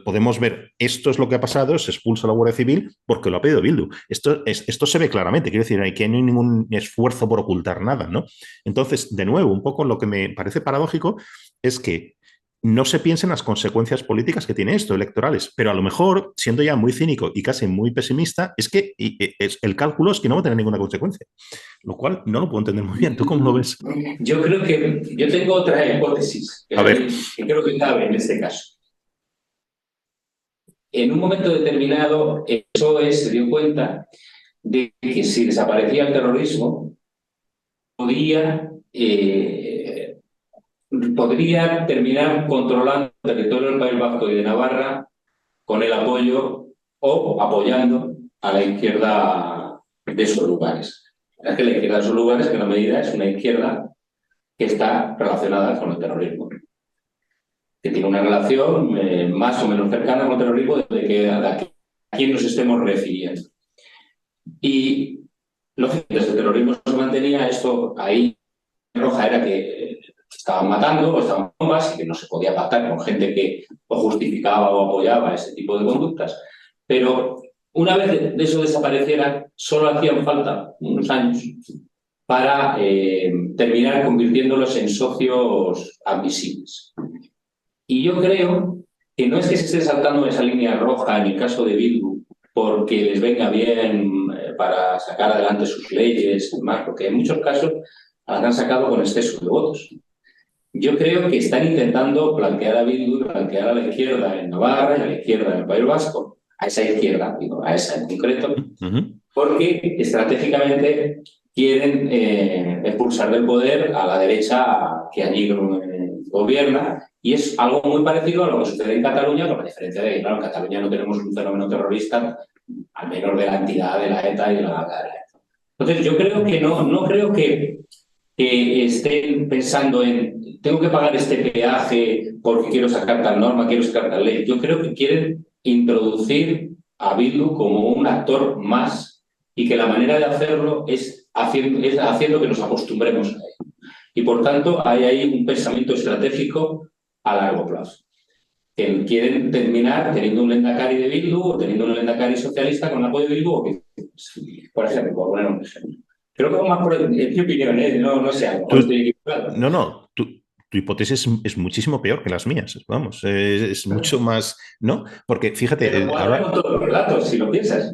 A: podemos ver, esto es lo que ha pasado, se expulsa a la Guardia Civil porque lo ha pedido Bildu. Esto se ve claramente, quiero decir, que no hay ningún esfuerzo por ocultar nada, ¿no? Entonces, de nuevo, un poco lo que me parece paradójico es que no se piensa en las consecuencias políticas que tiene esto, electorales, pero a lo mejor, siendo ya muy cínico y casi muy pesimista, es que el cálculo es que no va a tener ninguna consecuencia, lo cual no lo puedo entender muy bien. ¿Tú cómo lo ves?
B: Yo tengo otra hipótesis
A: A ver.
B: que creo que cabe en este caso. En un momento determinado, el PSOE se dio cuenta de que si desaparecía el terrorismo, podría terminar controlando el territorio del País Vasco y de Navarra con el apoyo o apoyando a la izquierda de esos lugares. Es que la izquierda de esos lugares, que en la medida es una izquierda que está relacionada con el terrorismo, que tiene una relación más o menos cercana con el terrorismo a quién nos estemos refiriendo. Y lógicamente el terrorismo se mantenía, esto ahí roja era que estaban matando o estaban bombas y que no se podía pactar con gente que o justificaba o apoyaba ese tipo de conductas. Pero una vez de eso desapareciera, solo hacían falta unos años para terminar convirtiéndolos en socios admisibles. Y yo creo que no es que se esté saltando esa línea roja en el caso de Bildu porque les venga bien para sacar adelante sus leyes y demás, porque en muchos casos las han sacado con exceso de votos. Yo creo que están intentando plantear a Bildu, plantear a la izquierda en Navarra y a la izquierda en el País Vasco, a esa izquierda, digo, a esa en concreto, porque estratégicamente quieren expulsar del poder a la derecha que allí gobierna, y es algo muy parecido a lo que sucede en Cataluña, con la diferencia de que, claro, en Cataluña no tenemos un fenómeno terrorista, al menos de la entidad de la ETA y de la ETA. Entonces, yo creo que no creo que estén pensando en tengo que pagar este peaje porque quiero sacar tal norma, quiero sacar tal ley. Yo creo que quieren introducir a Bildu como un actor más y que la manera de hacerlo es haciendo que nos acostumbremos a él. Y por tanto hay ahí un pensamiento estratégico a largo plazo. Que quieren terminar teniendo un Lehendakari de Bildu o teniendo un Lehendakari socialista con apoyo de Bildu, o que, por ejemplo, por poner un ejemplo. Creo que más por mi opinión, no sé, a lo mejor estoy equivocado.
A: No, tu hipótesis es muchísimo peor que las mías, vamos, es mucho más, ¿no? Porque
B: Pero
A: fíjate,
B: cuadra
A: ahora,
B: con todos los datos, si lo piensas.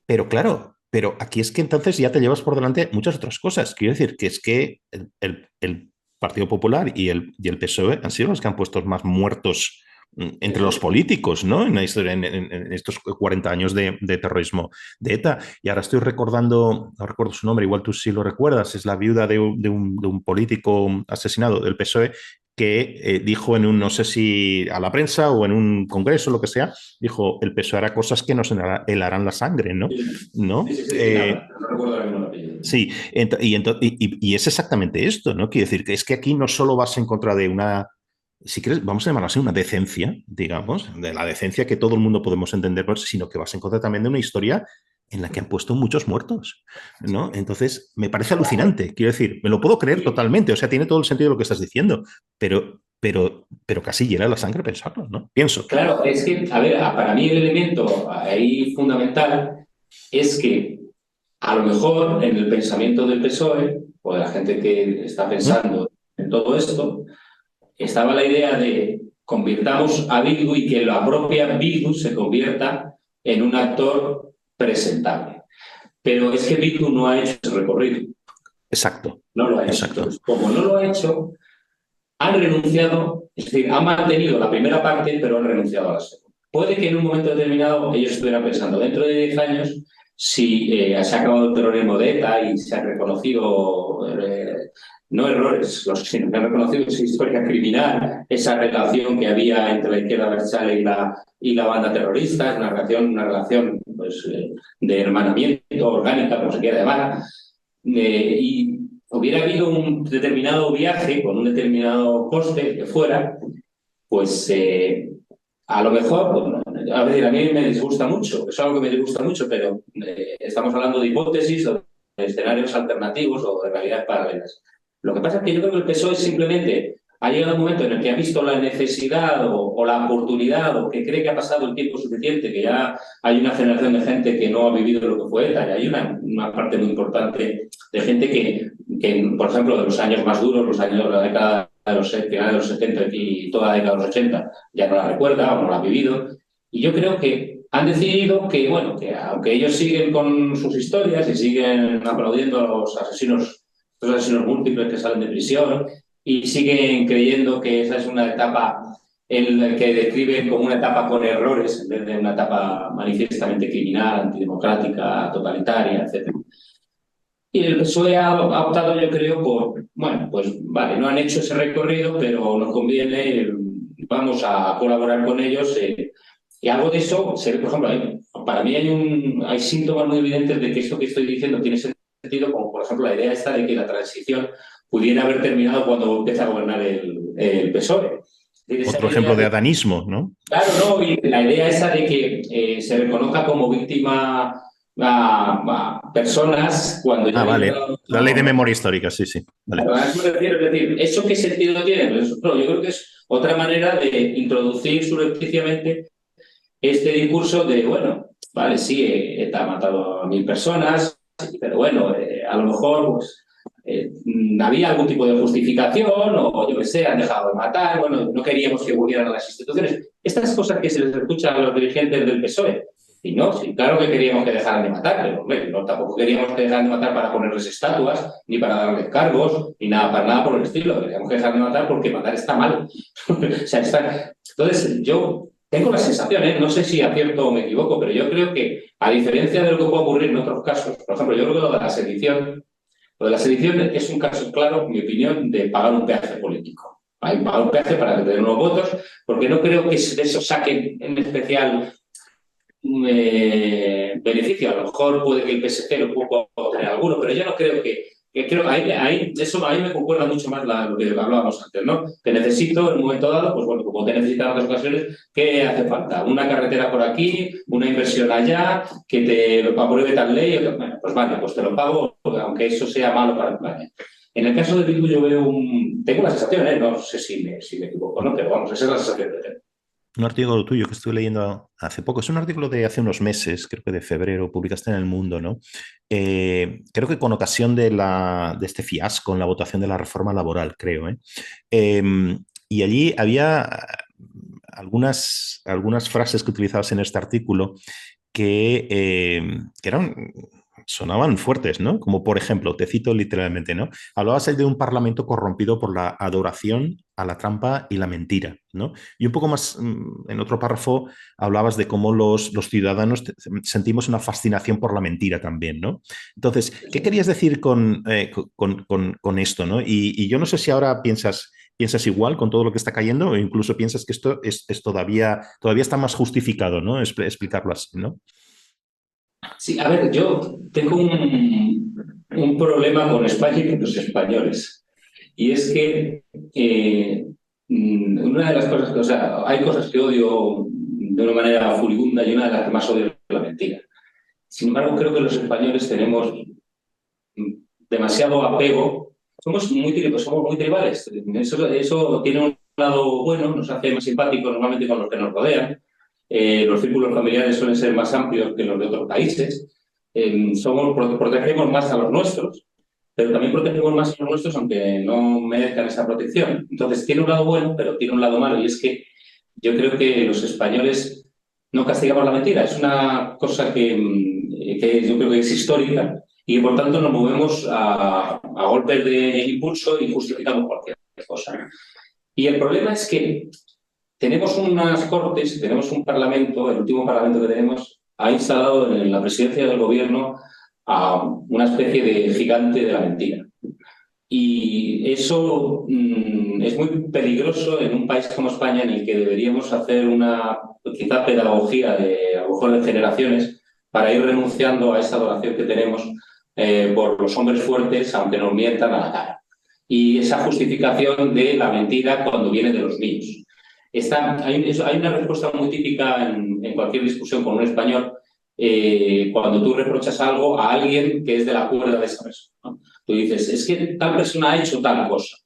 A: pero claro, pero aquí es que entonces ya te llevas por delante muchas otras cosas. Quiero decir que es que el Partido Popular y el PSOE han sido los que han puesto más muertos entre
B: Eso
A: los
B: es.
A: políticos, ¿no? En, la historia, en estos 40 años de terrorismo de ETA. Y ahora estoy recordando, no recuerdo su nombre, igual tú sí lo recuerdas, es la viuda de un político asesinado del PSOE que dijo en un, no sé si a la prensa o en un congreso, lo que sea, dijo, el PSOE hará cosas que nos helarán la sangre, ¿no?
B: Sí,
A: ¿No?
B: sí, sí, nada, no recuerdo ahora mismo el apellido.
A: Sí, y es exactamente esto, ¿no? Quiero decir que es que aquí no solo vas en contra de una, si quieres, vamos a llamarlo así, una decencia, digamos, de la decencia que todo el mundo podemos entender, sino que vas en contra también de una historia en la que han puesto muchos muertos, ¿no? Entonces, me parece alucinante, quiero decir, me lo puedo creer
B: Sí,
A: totalmente, o sea, tiene todo el sentido de lo que estás diciendo, pero casi hiela la sangre pensarlo, ¿no? Pienso.
B: claro, es que, a ver, para mí el elemento ahí fundamental es que a lo mejor en el pensamiento del PSOE o de la gente que está
A: ¿Mm?
B: pensando en todo esto, estaba la idea de convirtamos a Bildu y que la propia Bildu se convierta en un actor presentable. Pero es que Bildu no ha hecho ese recorrido,
A: Exacto,
B: no lo ha hecho.
A: exacto.
B: Entonces, como no lo ha hecho, han renunciado, es decir, han mantenido la primera parte, pero han renunciado a la segunda. Puede que en un momento determinado ellos estuvieran pensando, dentro de 10 años, si se ha acabado el terrorismo de ETA y se han reconocido, no errores, sino que han reconocido esa historia criminal, esa relación que había entre la izquierda abertzale y la banda terrorista, es una relación pues, de hermanamiento orgánica, como se quiera llamar, y hubiera habido un determinado viaje con un determinado coste que fuera, pues a lo mejor, bueno, a ver, a mí me disgusta mucho, es algo que me disgusta mucho, pero estamos hablando de hipótesis o de escenarios alternativos o de realidades paralelas. Lo que pasa es que yo creo que el PSOE simplemente ha llegado un momento en el que ha visto la necesidad o la oportunidad o que cree que ha pasado el tiempo suficiente, que ya hay una generación de gente que no ha vivido lo que fue ETA, y hay una parte muy importante de gente que, por ejemplo, de los años más duros, los años de la década de los, finales de los 70 y toda la década de los 80, ya no la recuerda o no la ha vivido. Y yo creo que han decidido que, bueno, que aunque ellos siguen con sus historias y siguen aplaudiendo a los asesinos múltiples que salen de prisión y siguen creyendo que esa es una etapa en la que describen como una etapa con errores en vez de una etapa manifiestamente criminal, antidemocrática, totalitaria, etcétera. Y el PSOE ha optado, yo creo, por, bueno, pues vale, no han hecho ese recorrido, pero nos conviene, vamos a colaborar con ellos. Y algo de eso, se ve, por ejemplo, para mí hay síntomas muy evidentes de que esto que estoy diciendo tiene sentido, como por ejemplo la idea esta de que la transición pudiera haber terminado cuando empieza a gobernar el PSOE. Es decir, esa
A: Otro ejemplo
B: idea
A: de
B: de,
A: adanismo, ¿no?
B: claro, ¿no? Y la idea esa de que se reconozca como víctima a personas cuando ya
A: Ah,
B: han
A: vale.
B: intentado.
A: La ley de memoria histórica, sí, sí. Vale.
B: A eso me refiero, es decir, ¿eso qué sentido tiene? Pues, no, yo creo que es otra manera de introducir subrepticiamente este discurso de, bueno, vale, sí, ETA ha matado a 1000 personas, pero bueno, a lo mejor pues, había algún tipo de justificación o yo qué sé, han dejado de matar, bueno, no queríamos que volvieran a las instituciones. Estas cosas que se les escuchan a los dirigentes del PSOE. Y no, sí, claro que queríamos que dejaran de matar, pero hombre, no, tampoco queríamos que dejaran de matar para ponerles estatuas, ni para darles cargos, ni nada, para nada por el estilo. Queríamos que dejaran de matar porque matar está mal. O sea, Entonces, yo tengo la sensación, no sé si acierto o me equivoco, pero yo creo que, a diferencia de lo que puede ocurrir en otros casos, por ejemplo, yo creo que lo de la sedición es un caso claro, en mi opinión, de pagar un peaje político. Hay pagar un peaje para tener unos votos, porque no creo que de eso saquen en especial beneficio. A lo mejor puede que el PSG lo pueda tener alguno, pero yo no creo que creo eso ahí me concuerda mucho más lo que hablábamos antes, ¿no? Que necesito en un momento dado, pues bueno, como te necesitan en otras ocasiones, ¿qué hace falta? Una carretera por aquí, una inversión allá, que te apruebe tal ley, bueno, pues vale, pues te lo pago, aunque eso sea malo para España. En el caso de Bildu yo tengo la sensación, no sé si me equivoco, ¿no? Pero vamos, esa es la sensación que tengo.
A: un artículo tuyo que estuve leyendo hace poco, es un artículo de hace unos meses, creo que de febrero, publicaste en El Mundo, ¿no? Creo que con ocasión de este fiasco en la votación de la reforma laboral, creo, ¿eh? Y allí había algunas frases que utilizabas en este artículo que sonaban fuertes, ¿no? Como por ejemplo, te cito literalmente, ¿no? Hablabas ahí de un parlamento corrompido por la adoración a la trampa y la mentira, ¿no? Y un poco más, en otro párrafo, hablabas de cómo los ciudadanos sentimos una fascinación por la mentira también, ¿no? Entonces, ¿qué querías decir con esto, ¿no? Y yo no sé si ahora piensas igual con todo lo que está cayendo o incluso piensas que esto es todavía está más justificado, ¿no? Explicarlo así, ¿no?
B: Sí, a ver, yo tengo un problema con España y con los españoles. Y es que una de las cosas que, o sea, hay cosas que odio de una manera furibunda y una de las que más odio es la mentira. Sin embargo, creo que los españoles tenemos demasiado apego. Somos muy tribales. Eso tiene un lado bueno, nos hace más simpáticos normalmente con los que nos rodean. Los círculos familiares suelen ser más amplios que los de otros países. Protegemos más a los nuestros, pero también protegemos más a los nuestros aunque no merezcan esa protección. Entonces, tiene un lado bueno, pero tiene un lado malo, y es que yo creo que los españoles no castigamos la mentira. Es una cosa que yo creo que es histórica y por tanto nos movemos a golpes de impulso y justificamos cualquier cosa. Y el problema es que tenemos unas cortes, tenemos un parlamento, el último parlamento que tenemos ha instalado en la presidencia del gobierno a una especie de gigante de la mentira. Y eso es muy peligroso en un país como España, en el que deberíamos hacer una quizá pedagogía de a lo mejor de generaciones para ir renunciando a esa adoración que tenemos por los hombres fuertes, aunque nos mientan a la cara. Y esa justificación de la mentira cuando viene de los niños. Hay una respuesta muy típica en cualquier discusión con un español cuando tú reprochas algo a alguien que es de la cuerda de esa persona, ¿no? Tú dices, es que tal persona ha hecho tal cosa.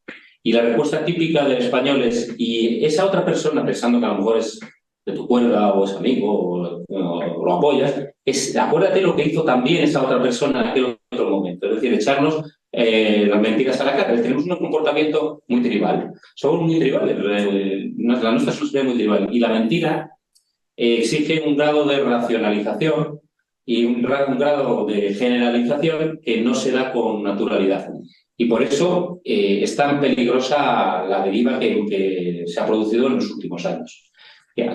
B: Y la respuesta típica del español es, y esa otra persona, pensando que a lo mejor es de tu cuerda o es amigo o lo apoyas, es acuérdate lo que hizo también esa otra persona en aquel otro momento. Es decir, echarnos las mentiras a la cara. Tenemos un comportamiento muy tribal. Somos muy tribales. La nuestra sociedad es muy tribal. Y la mentira exige un grado de racionalización y un grado de generalización que no se da con naturalidad. Y por eso es tan peligrosa la deriva que se ha producido en los últimos años.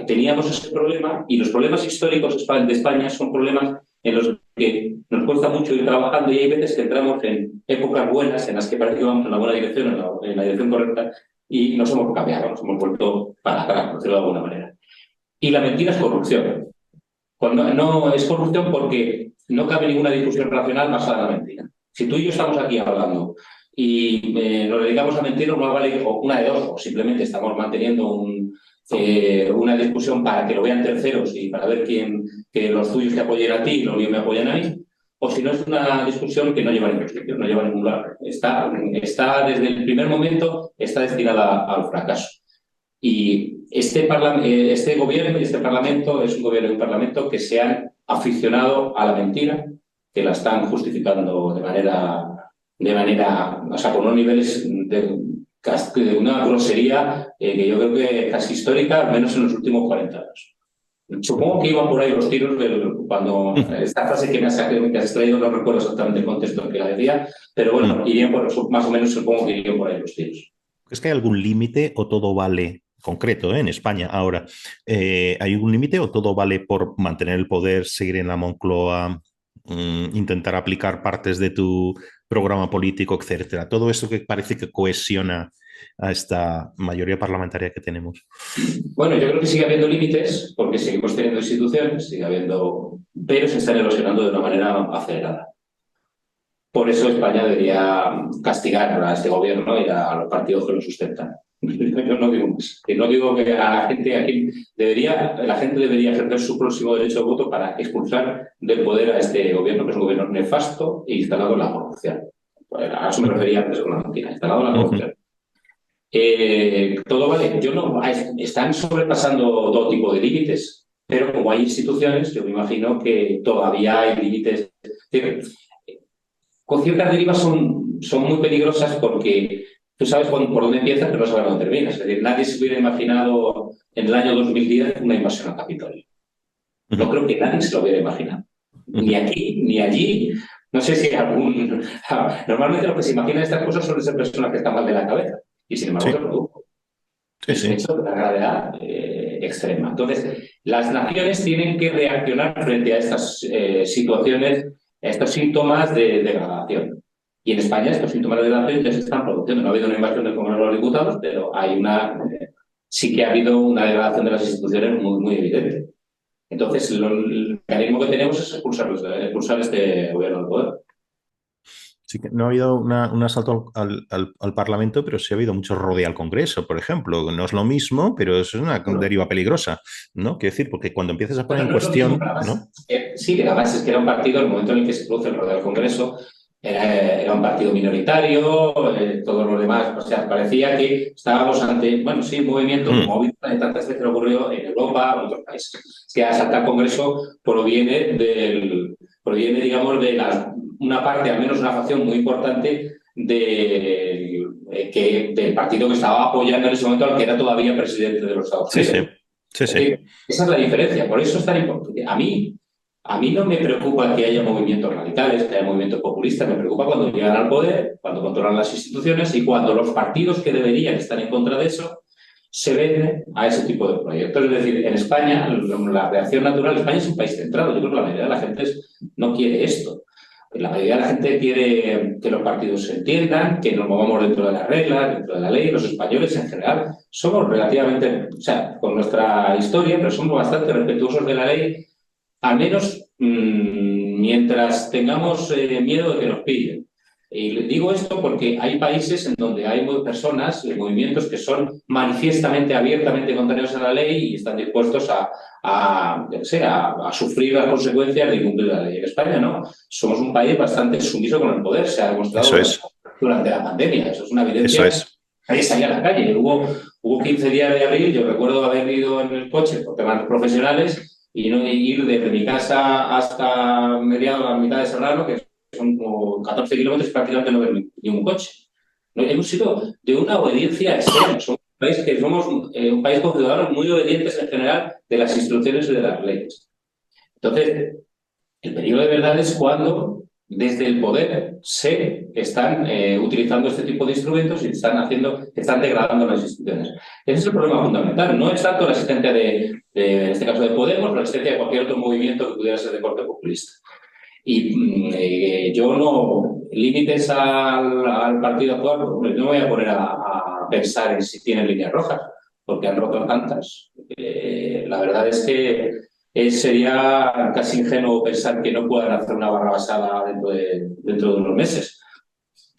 B: Teníamos ese problema y los problemas históricos de España son problemas en los que nos cuesta mucho ir trabajando y hay veces que entramos en épocas buenas en las que parece que vamos en la buena dirección, en la dirección correcta y nos hemos cambiado, nos hemos vuelto para atrás, por decirlo de alguna manera. Y la mentira es corrupción. Cuando no es corrupción porque no cabe ninguna discusión racional basada en la mentira. Si tú y yo estamos aquí hablando y nos dedicamos a mentir, no vale una de dos, o simplemente estamos manteniendo una discusión para que lo vean terceros y para ver que los tuyos te apoyen a ti y los míos me apoyan a mí, o si no es una discusión que no lleva a ningún sitio, no lleva a ningún lado. Está desde el primer momento, está destinada al fracaso. Y este gobierno y este parlamento es un gobierno y un parlamento que se han aficionado a la mentira, que la están justificando o sea, con unos niveles de una grosería que yo creo que casi histórica, al menos en los últimos 40 años. Supongo que iban por ahí los tiros cuando esta frase que me has extraído, no recuerdo exactamente el contexto en que la decía, pero bueno, irían más o menos, supongo que irían por ahí los tiros.
A: ¿Es que hay algún límite o todo vale concreto, en España ahora? ¿Hay algún límite o todo vale por mantener el poder, seguir en la Moncloa, intentar aplicar partes de tu programa político, etcétera? Todo eso que parece que cohesiona a esta mayoría parlamentaria que tenemos.
B: Bueno, yo creo que sigue habiendo límites porque seguimos teniendo instituciones, sigue habiendo, pero se están erosionando de una manera acelerada. Por eso España debería castigar a este gobierno y a los partidos que lo sustentan. Yo no digo más. No digo que a la gente aquí la gente debería ejercer su próximo derecho de voto para expulsar del poder a este gobierno, que es un gobierno nefasto e instalado en la corrupción. A eso me refería antes con la mentira, instalado en la corrupción. todo vale. Yo no, están sobrepasando todo tipo de límites, pero como hay instituciones, yo me imagino que todavía hay límites. Es decir, con ciertas derivas son muy peligrosas porque tú sabes por dónde empiezas, pero no sabes dónde terminas. Es decir, nadie se hubiera imaginado en el año 2010 una invasión al Capitolio. No
A: Ujú,
B: creo que nadie se lo hubiera imaginado. Ni
A: ujú.
B: aquí, ni allí. No sé si algún... Normalmente lo que se imagina de estas cosas son esas personas que están mal de la cabeza. Y sin embargo se
A: Sí,
B: produjo.
A: sí,
B: Y es un
A: sí.
B: hecho de una gravedad extrema. Entonces, las naciones tienen que reaccionar frente a estas situaciones, a estos síntomas de degradación. Y en España estos síntomas de degradación ya se están produciendo. No ha habido una invasión del Congreso de los Diputados, pero hay sí que ha habido una degradación de las instituciones muy, muy evidente. Entonces, el mecanismo que tenemos es expulsar este gobierno del poder.
A: Sí que no ha habido un asalto al Parlamento, pero sí ha habido mucho rodeo al Congreso, por ejemplo. No es lo mismo, pero eso es una
B: Bueno,
A: deriva peligrosa, ¿no? Quiero decir, porque cuando empiezas a poner en
B: no es lo mismo, pero
A: cuestión,
B: además,
A: ¿no?
B: sí, además es que era un partido, el momento en el que se produce el rodeo del Congreso, era un partido minoritario, todos los demás, o sea, parecía que estábamos ante, bueno, sí, un movimiento como
A: Hmm,
B: ha habido tantas veces ocurrido en Europa o en otros países. Es que asaltar al Congreso proviene, digamos, una parte, al menos una facción muy importante del partido que estaba apoyando en ese momento al que era todavía presidente de los Estados
A: sí, sí,
B: Unidos.
A: sí,
B: Es
A: sí.
B: decir, esa es la diferencia, por eso es tan importante. A mí no me preocupa que haya movimientos radicales, que haya movimientos populistas, me preocupa cuando llegan al poder, cuando controlan las instituciones y cuando los partidos que deberían estar en contra de eso se venden a ese tipo de proyectos. Es decir, en España, la reacción natural, España es un país centrado, yo creo que la mayoría de la gente no quiere esto. La mayoría de la gente quiere que los partidos se entiendan, que nos movamos dentro de las reglas, dentro de la ley. Los españoles en general somos relativamente, o sea, con nuestra historia, pero somos bastante respetuosos de la ley, al menos mientras tengamos miedo de que nos pillen. Y digo esto porque hay países en donde hay personas, movimientos que son manifiestamente, abiertamente contrarios a la ley y están dispuestos a sufrir las consecuencias de incumplir la ley. En España no. Somos un país bastante sumiso con el poder, se ha demostrado
A: Eso es,
B: durante la pandemia. Eso es una
A: eso
B: evidencia.
A: es.
B: Nadie salía a la calle. Hubo 15 días de abril, yo recuerdo haber ido en el coche por temas profesionales y no ir desde mi casa hasta mediados, a mitad de Serrano, que son como 14 kilómetros, prácticamente no ver ni un coche. No, hemos sido de una obediencia extrema. Somos un país con ciudadanos muy obedientes en general de las instrucciones y de las leyes. Entonces, el peligro de verdad es cuando desde el poder se están utilizando este tipo de instrumentos y están degradando las instituciones. Ese es el problema fundamental. No es tanto la existencia en este caso de Podemos, la existencia de cualquier otro movimiento que pudiera ser de corte populista. Y yo no, límites al partido actual, pues, hombre, no me voy a poner a pensar en si tienen líneas rojas, porque han roto tantas. La verdad es que sería casi ingenuo pensar que no puedan hacer una barra basada dentro de unos meses.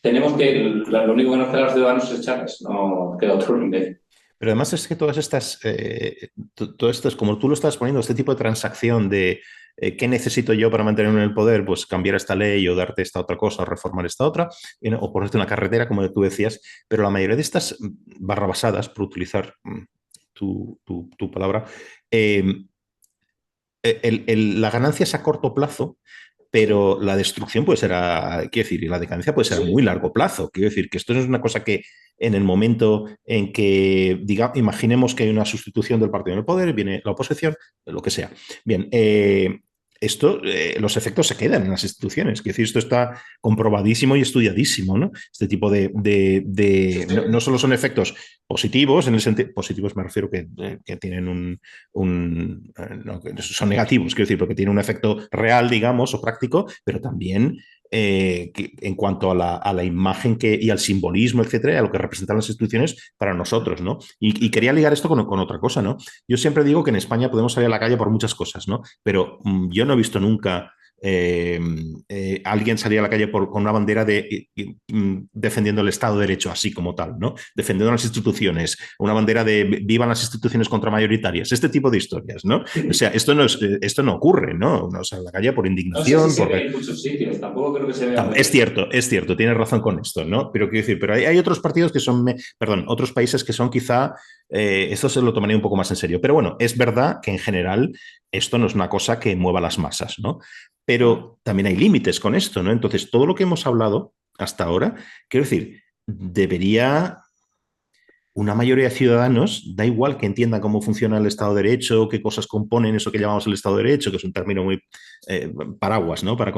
B: Lo único que nos queda a los ciudadanos es echarles, no queda otro remedio.
A: Pero además es que todas estas, todo esto es como tú lo estás poniendo, este tipo de transacción de qué necesito yo para mantenerme en el poder, pues cambiar esta ley o darte esta otra cosa o reformar esta otra, o ponerte una carretera, como tú decías, pero la mayoría de estas barrabasadas, por utilizar tu palabra, eh, la ganancia es a corto plazo, pero la destrucción puede ser quiero decir, y la decadencia puede ser a
B: Sí.
A: muy largo plazo. Quiero decir que esto no es una cosa que en el momento en que, imaginemos que hay una sustitución del partido en el poder, viene la oposición, lo que sea. Bien, los efectos se quedan en las instituciones. Quiero decir, esto está comprobadísimo y estudiadísimo, ¿no? Este tipo no solo son efectos positivos, en el sentido, positivos me refiero que tienen no, que son negativos, quiero decir, porque tienen un efecto real, digamos, o práctico, pero también en cuanto a la imagen y al simbolismo, etcétera, a lo que representan las instituciones para nosotros, ¿no? Y quería ligar esto con otra cosa, ¿no? Yo siempre digo que en España podemos salir a la calle por muchas cosas, ¿no? Pero yo no he visto nunca alguien salía a la calle con una bandera defendiendo el Estado de Derecho, así como tal, ¿no? Defendiendo las instituciones, una bandera de vivan las instituciones contramayoritarias, este tipo de historias, ¿no? O sea, esto no ocurre, ¿no? Uno sale a la calle por
B: No sé si
A: indignación,
B: se ve en muchos sitios, tampoco creo que se vea mucho.
A: es cierto, tienes razón con esto, ¿no? Pero quiero decir, pero hay otros partidos que son, perdón, otros países que son quizá, esto se lo tomaría un poco más en serio. Pero bueno, es verdad que en general esto no es una cosa que mueva las masas, ¿no? Pero también hay límites con esto, ¿no? Entonces, todo lo que hemos hablado hasta ahora, quiero decir, debería una mayoría de ciudadanos, da igual que entiendan cómo funciona el Estado de Derecho, qué cosas componen eso que llamamos el Estado de Derecho, que es un término muy paraguas, ¿no? Para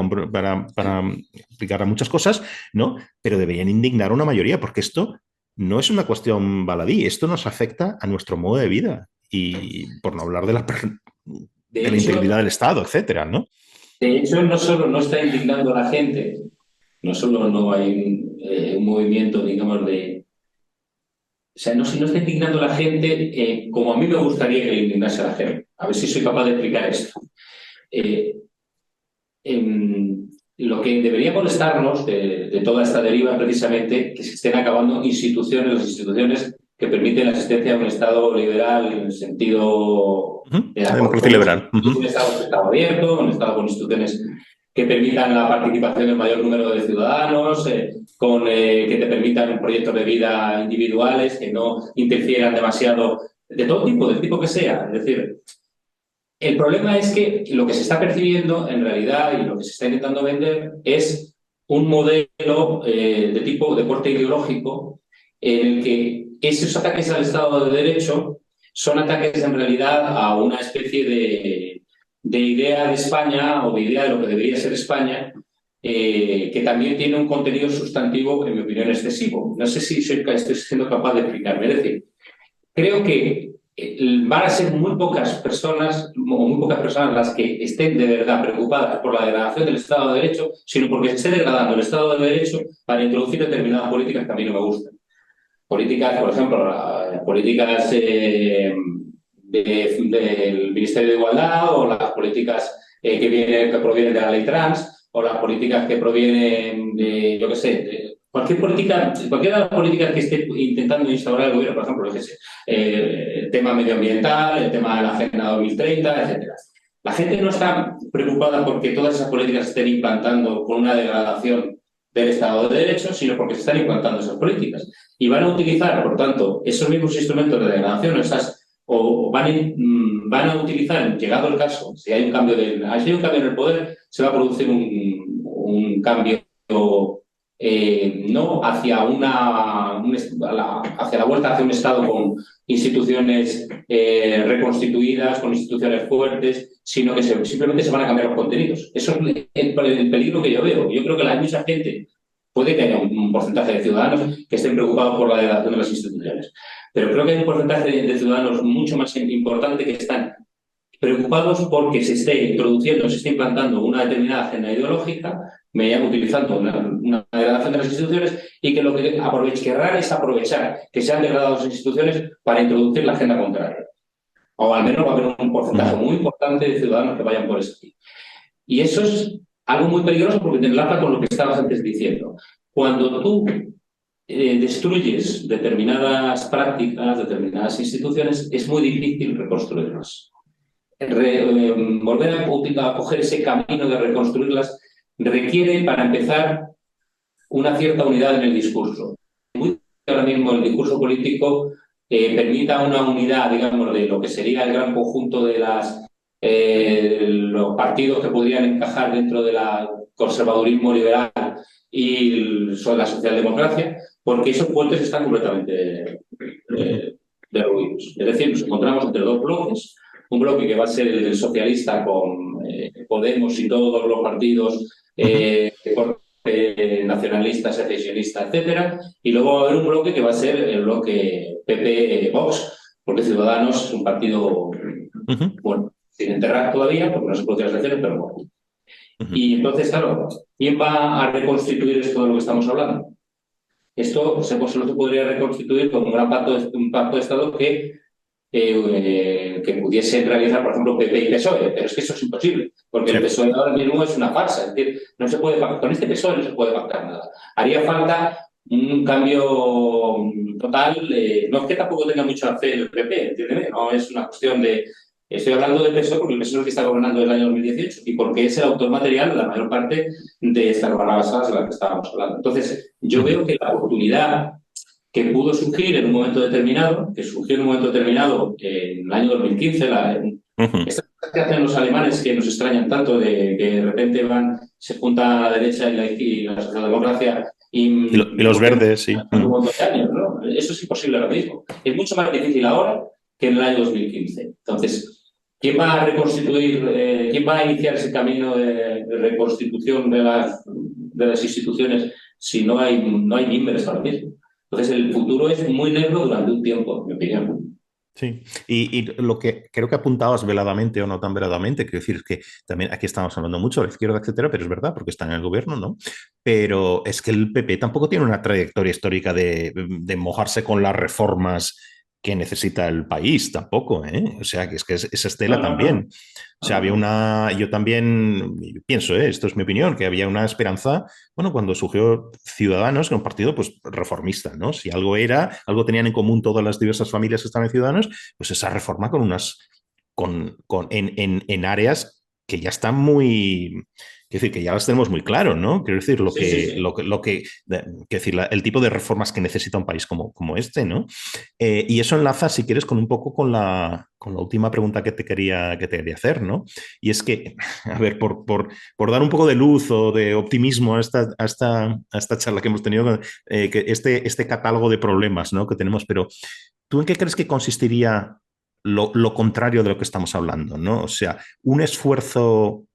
A: explicar a muchas cosas, ¿no? Pero deberían indignar a una mayoría, porque esto no es una cuestión baladí, esto nos afecta a nuestro modo de vida y por no hablar
B: De
A: de la
B: hecho,
A: integridad del Estado, etcétera, ¿no?
B: de hecho, no solo no está indignando a la gente, no solo no hay un movimiento, digamos, de... O sea, no, no está indignando a la gente como a mí me gustaría que le indignase a la gente. A ver si soy capaz de explicar esto. Eh, lo que debería molestarnos de toda esta deriva precisamente que se estén acabando instituciones, las instituciones que permiten la existencia de un Estado liberal en el sentido de
A: La
B: la
A: democracia liberal.
B: un Estado abierto, un Estado con instituciones que permitan la participación del mayor número de ciudadanos, que te permitan proyectos de vida individuales, que no interfieran demasiado, de todo tipo, del tipo que sea. Es decir, el problema es que lo que se está percibiendo en realidad y lo que se está intentando vender es un modelo de tipo de corte ideológico en el que esos ataques al Estado de Derecho son ataques en realidad a una especie de idea de España o de idea de lo que debería ser España, que también tiene un contenido sustantivo, en mi opinión, excesivo. No sé si estoy siendo capaz de explicarme. Es decir, creo que van a ser muy pocas personas las que estén de verdad preocupadas por la degradación del Estado de Derecho, sino porque se esté degradando el Estado de Derecho para introducir determinadas políticas que a mí no me gustan. Políticas, por ejemplo, políticas del Ministerio de Igualdad o las políticas que provienen de la ley trans o las políticas que provienen de, yo qué sé, cualquiera de las políticas que esté intentando instaurar el gobierno, por ejemplo, el tema medioambiental, el tema de la Agenda 2030, etcétera. La gente no está preocupada porque todas esas políticas se estén implantando con una degradación del Estado de Derecho, sino porque se están implantando esas políticas. Y van a utilizar, por tanto, esos mismos instrumentos de degradación van a utilizar, llegado el caso, si hay un cambio en el poder, se va a producir un cambio no hacia hacia la vuelta hacia un Estado con instituciones reconstituidas, con instituciones fuertes, sino que simplemente se van a cambiar los contenidos. Eso es el peligro que yo veo. Yo creo que hay mucha gente, puede que haya un porcentaje de ciudadanos que estén preocupados por la degradación de las instituciones, pero creo que hay un porcentaje de ciudadanos mucho más importante que están preocupados porque se esté introduciendo, se esté implantando una determinada agenda ideológica, utilizando una degradación de las instituciones y que lo que querrán es aprovechar que se han degradado las instituciones para introducir la agenda contraria. O al menos va a haber un porcentaje muy importante de ciudadanos que vayan por ese sitio. Y eso es algo muy peligroso porque te enlaza con lo que estabas antes diciendo. Cuando tú destruyes determinadas prácticas, determinadas instituciones, es muy difícil reconstruirlas. Volver a coger ese camino de reconstruirlas requiere, para empezar, una cierta unidad en el discurso. Ahora mismo el discurso político permita una unidad, digamos, de lo que sería el gran conjunto de los partidos que podrían encajar dentro del conservadurismo liberal y la socialdemocracia, porque esos puentes están completamente derruidos. Es decir, nos encontramos entre dos bloques, un bloque que va a ser el socialista con Podemos y todos los partidos nacionalistas, secesionistas, etcétera, y luego va a haber un bloque que va a ser el bloque PP-Vox, porque Ciudadanos es un partido, bueno, sin enterrar todavía, porque no se producen las elecciones, pero bueno. Y entonces, claro, ¿quién va a reconstituir esto de lo que estamos hablando? Esto solo se podría reconstituir con un pacto de Estado que que pudiesen realizar, por ejemplo, PP y PSOE, pero es que eso es imposible, porque
A: Sí.
B: el PSOE ahora mismo es una farsa, es decir, no se puede, con este PSOE no se puede pactar nada. Haría falta un cambio total, no es que tampoco tenga mucha fe el PP, ¿entiendes? No es una cuestión de... Estoy hablando del PSOE porque el PSOE es el que está gobernando desde el año 2018 y porque es el autor material de la mayor parte de estas barrabasadas de las que estábamos hablando. Entonces, yo veo que la oportunidad que pudo surgir en un momento determinado, que surgió en un momento determinado en el año 2015, estas cosas que hacen los alemanes que nos extrañan tanto, de que de repente se junta la derecha y la socialdemocracia
A: Y
B: y
A: los
B: gobiernan
A: verdes, sí.
B: un montón de años, ¿no? Eso es imposible ahora mismo. Es mucho más difícil ahora que en el año 2015. Entonces, ¿quién va a reconstituir, quién va a iniciar ese camino de reconstitución de las instituciones si no hay mimbres ahora mismo? Entonces, el futuro es muy negro durante un tiempo, en mi opinión.
A: Sí, y lo que creo que apuntabas veladamente o no tan veladamente, quiero decir, es que también aquí estamos hablando mucho de la izquierda, etcétera, pero es verdad, porque están en el gobierno, ¿no? Pero es que el PP tampoco tiene una trayectoria histórica de mojarse con las reformas que necesita el país, tampoco, ¿eh? O sea, que es esa
B: No,
A: estela
B: no, no.
A: también. O sea, había una, yo también pienso, esto es mi opinión, que había una esperanza, bueno, cuando surgió Ciudadanos, que era un partido pues reformista, ¿no? Si algo era, algo tenían en común todas las diversas familias que estaban en Ciudadanos, pues esa reforma con unas, en áreas que ya están muy, quiero decir, que ya las tenemos muy claro, ¿no? Quiero decir,
B: Sí, sí, sí.
A: quiero decir, el tipo de reformas que necesita un país como este, ¿no? Y eso enlaza, si quieres, con un poco con la última pregunta que te quería hacer, ¿no? Y es que, a ver, por dar un poco de luz o de optimismo a esta charla que hemos tenido, que este catálogo de problemas, ¿no? Que tenemos, pero ¿tú en qué crees que consistiría lo contrario de lo que estamos hablando, ¿no? O sea, un esfuerzo,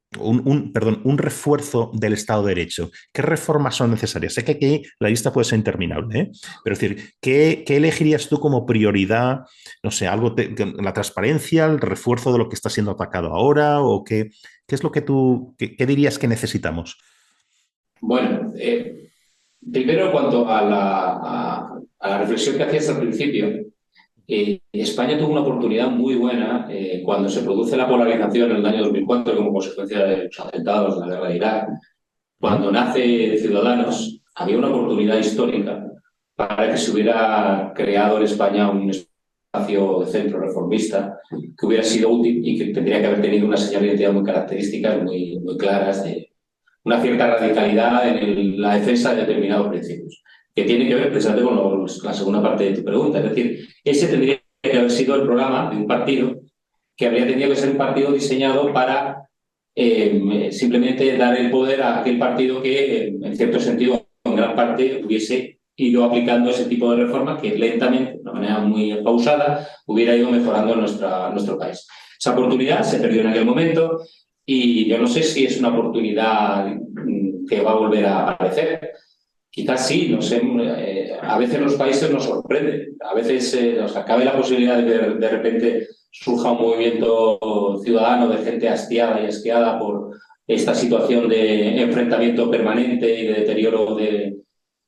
A: perdón, un refuerzo del Estado de Derecho. ¿Qué reformas son necesarias? Sé que aquí la lista puede ser interminable, ¿eh? Pero es decir, ¿qué elegirías tú como prioridad? No sé, la transparencia, el refuerzo de lo que está siendo atacado ahora, o qué es lo que qué dirías que necesitamos?
B: Bueno, primero, en cuanto a a la reflexión que hacías al principio, España tuvo una oportunidad muy buena cuando se produce la polarización en el año 2004 como consecuencia de los atentados de la guerra de Irak.
A: ¿Mm?
B: Cuando nace Ciudadanos, había una oportunidad histórica para que se hubiera creado en España un espacio de centro reformista que hubiera sido útil y que tendría que haber tenido una señal de identidad muy características, muy claras, de una cierta radicalidad en la defensa de determinados principios, que tiene que ver precisamente con la segunda parte de tu pregunta. Es decir, ese tendría que haber sido el programa de un partido que habría tenido que ser un partido diseñado para simplemente dar el poder a aquel partido que, en cierto sentido, en gran parte, hubiese ido aplicando ese tipo de reformas que lentamente, de una manera muy pausada, hubiera ido mejorando nuestro país. Esa oportunidad se perdió en aquel momento y yo no sé si es una oportunidad que va a volver a aparecer. Quizás sí, no sé, a veces los países nos sorprenden, a veces cabe la posibilidad de que de repente surja un movimiento ciudadano de gente hastiada y asqueada por esta situación de enfrentamiento permanente y de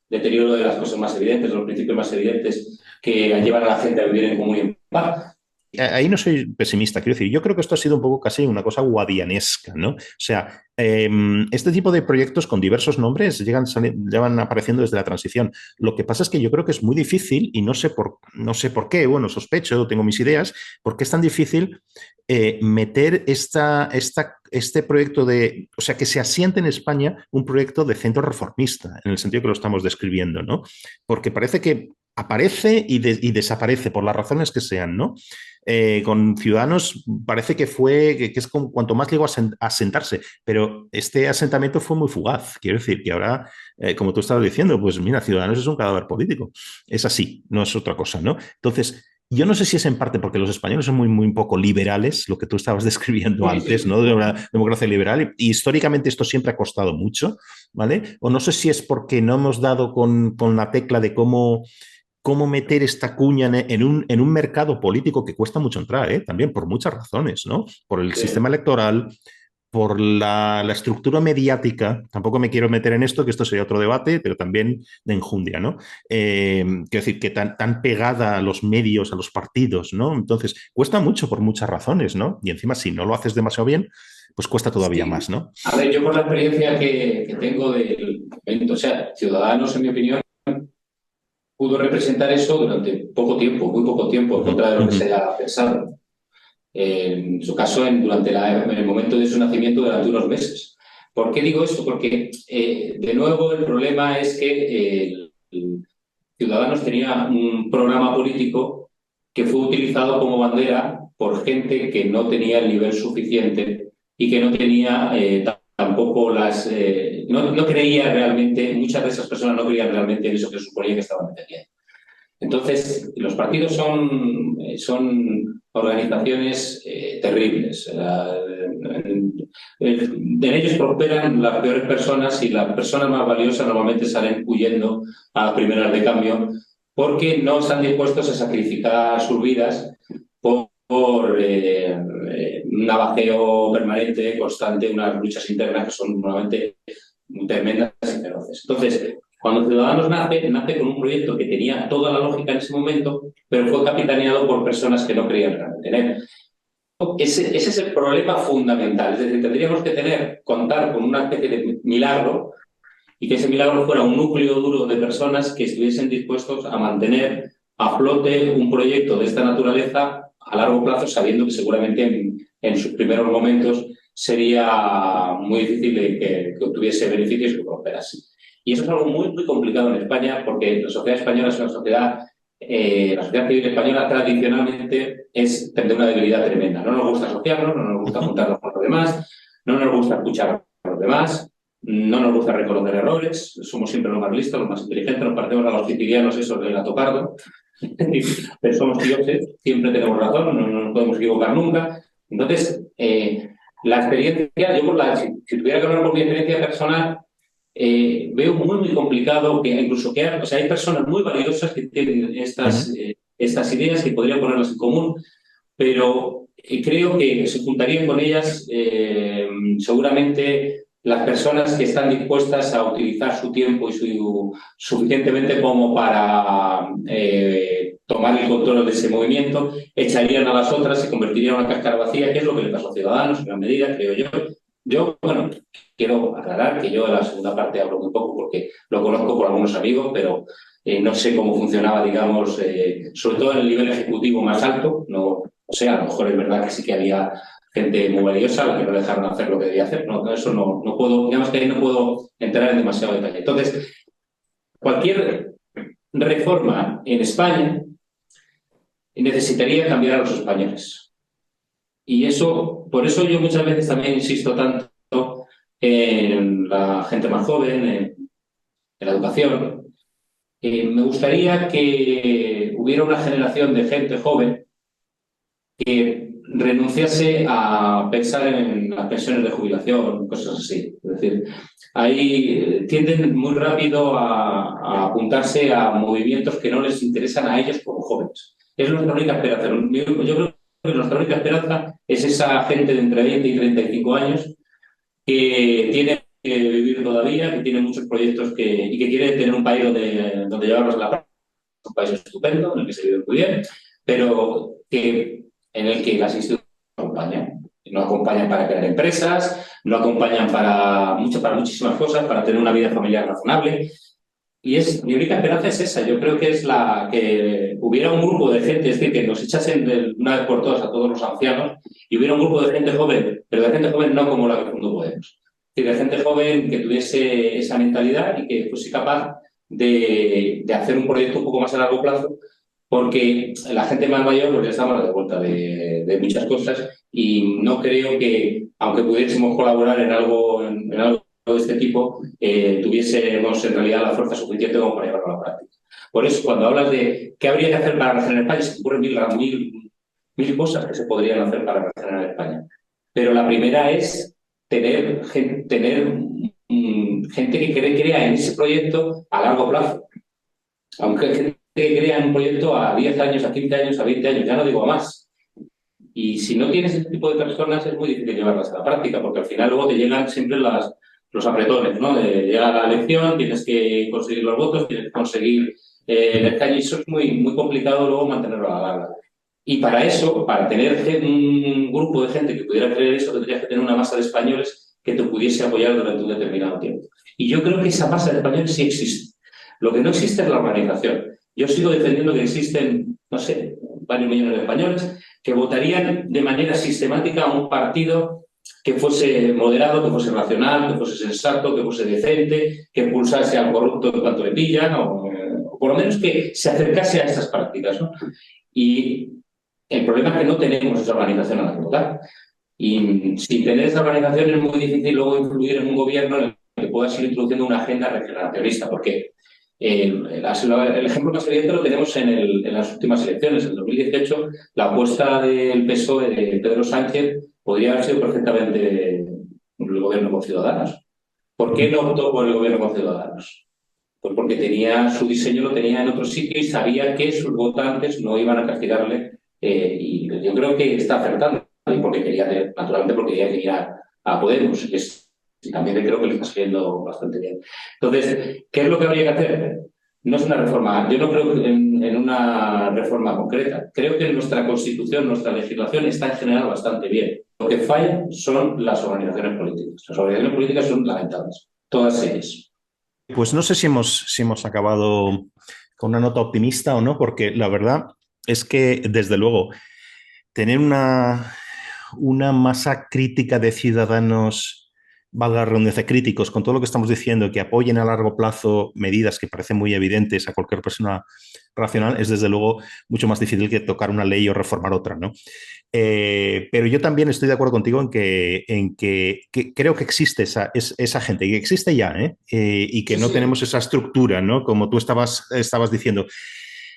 B: deterioro de las cosas más evidentes, de los principios más evidentes que llevan a la gente a vivir en común y en paz.
A: Ahí no soy pesimista, quiero decir, yo creo que esto ha sido un poco casi una cosa guadianesca, ¿no? O sea, este tipo de proyectos con diversos nombres llevan apareciendo desde la transición. Lo que pasa es que yo creo que es muy difícil y no sé por qué, bueno, sospecho, tengo mis ideas, por qué es tan difícil meter este proyecto o sea, que se asiente en España un proyecto de centro reformista, en el sentido que lo estamos describiendo, ¿no? Porque parece que aparece y desaparece por las razones que sean, ¿no? Con Ciudadanos parece que es como cuanto más llegó a sentarse, pero este asentamiento fue muy fugaz. Quiero decir que ahora, como tú estabas diciendo, pues mira, Ciudadanos es un cadáver político. Es así, no es otra cosa, ¿no? Entonces, yo no sé si es en parte porque los españoles son muy poco liberales, lo que tú estabas describiendo
B: Sí,
A: antes,
B: sí.
A: ¿no? De una democracia liberal, y históricamente esto siempre ha costado mucho, ¿vale? O no sé si es porque no hemos dado con la tecla de cómo meter esta cuña en un mercado político que cuesta mucho entrar, ¿eh? También por muchas razones, ¿no? Por el
B: Sí.
A: sistema electoral, por la estructura mediática, tampoco me quiero meter en esto, que esto sería otro debate, pero también de enjundia, ¿no? Quiero decir, que tan pegada a los medios, a los partidos, ¿no? Entonces, cuesta mucho por muchas razones, ¿no? Y encima, si no lo haces demasiado bien, pues cuesta todavía
B: Sí.
A: más, ¿no?
B: A ver, yo por la experiencia que tengo del momento, o sea, Ciudadanos, en mi opinión, pudo representar eso durante poco tiempo, muy poco tiempo, en
A: Ujú,
B: contra de lo que
A: ujú,
B: se haya pensado. En su caso, durante en el momento de su nacimiento, durante unos meses. ¿Por qué digo esto? Porque, de nuevo, el problema es que Ciudadanos tenía un programa político que fue utilizado como bandera por gente que no tenía el nivel suficiente y que no tenía tampoco no creía realmente, muchas de esas personas no creían realmente en eso que se suponía que estaban defendiendo. Entonces, los partidos son organizaciones terribles. En ellos prosperan las peores personas y las personas más valiosas normalmente salen huyendo a las primeras de cambio porque no están dispuestos a sacrificar sus vidas por un navajeo permanente, constante, unas luchas internas que son normalmente tremendas y feroces. Entonces, cuando Ciudadanos nace con un proyecto que tenía toda la lógica en ese momento, pero fue capitaneado por personas que no creían realmente en él. Ese es el problema fundamental. Es decir, tendríamos que contar con una especie de milagro y que ese milagro fuera un núcleo duro de personas que estuviesen dispuestos a mantener a flote un proyecto de esta naturaleza a largo plazo, sabiendo que seguramente en sus primeros momentos sería muy difícil que obtuviese beneficios y que prosperase. Y eso es algo muy, muy complicado en España, porque la sociedad española es una sociedad, la sociedad civil española tradicionalmente es de una debilidad tremenda. No nos gusta asociarnos, no nos gusta
A: ujú.
B: juntarnos con los demás, no nos gusta escuchar a los demás, no nos gusta reconocer errores, somos siempre los más listos, los más inteligentes, nos parecemos a los sicilianos esos del gato pardo, pero somos dioses, siempre tenemos razón, no nos podemos equivocar nunca. Entonces, la experiencia, si tuviera que hablar por mi experiencia personal, veo muy, muy complicado que incluso o sea, hay personas muy valiosas que tienen
A: Ujú.
B: estas ideas que podrían ponerlas en común, pero creo que se juntarían con ellas seguramente las personas que están dispuestas a utilizar su tiempo y suficientemente como para tomar el control de ese movimiento, echarían a las otras, se convertirían en una cáscara vacía, que es lo que le pasó a Ciudadanos en gran medida, creo yo. Yo, bueno, quiero aclarar que yo de la segunda parte hablo muy poco porque lo conozco por algunos amigos, pero no sé cómo funcionaba, digamos, sobre todo en el nivel ejecutivo más alto. No, o sea, a lo mejor es verdad que sí que había gente muy valiosa a la que no dejaron hacer lo que debía hacer. No, eso no puedo, digamos que ahí no puedo entrar en demasiado detalle. Entonces, cualquier reforma en España necesitaría cambiar a los españoles. Y eso, por eso yo muchas veces también insisto tanto en la gente más joven, en la educación. Me gustaría que hubiera una generación de gente joven que renunciase a pensar en las pensiones de jubilación, cosas así. Es decir, ahí tienden muy rápido a apuntarse a movimientos que no les interesan a ellos como jóvenes. Es nuestra única esperanza. Yo creo que nuestra única esperanza es esa gente de entre 20 y 35 años que tiene que vivir todavía, que tiene muchos proyectos y que quiere tener un país donde llevarlos a la práctica, un país estupendo, en el que se vive muy bien, pero en el que las instituciones no acompañan. No acompañan para crear empresas, no acompañan para muchísimas cosas, para tener una vida familiar razonable. Y mi única esperanza es esa. Yo creo que es que hubiera un grupo de gente, es decir, que nos echasen de una vez por todas a todos los ancianos y hubiera un grupo de gente joven, pero de gente joven no como la que fundó Podemos. Es decir, de gente joven que tuviese esa mentalidad y que fuese capaz de hacer un proyecto un poco más a largo plazo, porque la gente más mayor pues ya estamos a la vuelta de muchas cosas y no creo que, aunque pudiésemos colaborar en algo de este tipo, tuviésemos en realidad la fuerza suficiente como para llevarlo a la práctica. Por eso, cuando hablas de qué habría que hacer para regenerar España, se te ocurren mil cosas que se podrían hacer para regenerar España. Pero la primera es tener gente que crea en ese proyecto a largo plazo. Aunque hay gente que crea en un proyecto a 10 años, a 15 años, a 20 años, ya no digo a más. Y si no tienes ese tipo de personas es muy difícil llevarlas a la práctica, porque al final luego te llegan siempre los apretones, ¿no? Llega la elección, tienes que conseguir los votos, tienes que conseguir el escaño y eso es muy complicado luego mantenerlo a la larga. Y para eso, para tener un grupo de gente que pudiera creer eso, tendrías que tener una masa de españoles que te pudiese apoyar durante un determinado tiempo. Y yo creo que esa masa de españoles sí existe. Lo que no existe es la organización. Yo sigo defendiendo que existen, no sé, varios millones de españoles que votarían de manera sistemática a un partido que fuese moderado, que fuese racional, que fuese sensato, que fuese decente, que impulsase al corrupto en cuanto le pillan, o por lo menos que se acercase a estas prácticas, ¿no? Y el problema es que no tenemos esa organización a la que votar. Y sin tener esa organización es muy difícil luego influir en un gobierno en el que puedas ir introduciendo una agenda regeneracionista, porque el ejemplo más evidente lo tenemos en las últimas elecciones. En 2018, la apuesta del PSOE de Pedro Sánchez podría haber sido perfectamente el gobierno con Ciudadanos. ¿Por qué no optó por el gobierno con Ciudadanos? Pues porque su diseño lo tenía en otro sitio y sabía que sus votantes no iban a castigarle. Y yo creo que está acertando, y naturalmente porque quería venir a Podemos. Y también creo que le está saliendo bastante bien. Entonces, ¿qué es lo que habría que hacer? No es una reforma, yo no creo en una reforma concreta. Creo que nuestra Constitución, nuestra legislación está en general bastante bien. Lo que falla son las organizaciones políticas. Las organizaciones políticas son lamentables, todas ellas.
A: Pues no sé si hemos acabado con una nota optimista o no, porque la verdad es que, desde luego, tener una masa crítica de ciudadanos, valga la redundancia, críticos, con todo lo que estamos diciendo, que apoyen a largo plazo medidas que parecen muy evidentes a cualquier persona racional, es desde luego mucho más difícil que tocar una ley o reformar otra, ¿no? Pero yo también estoy de acuerdo contigo que creo que existe esa gente, y que existe ya, y que
B: Sí,
A: no
B: sí.
A: tenemos esa estructura, ¿no? Como tú estabas diciendo.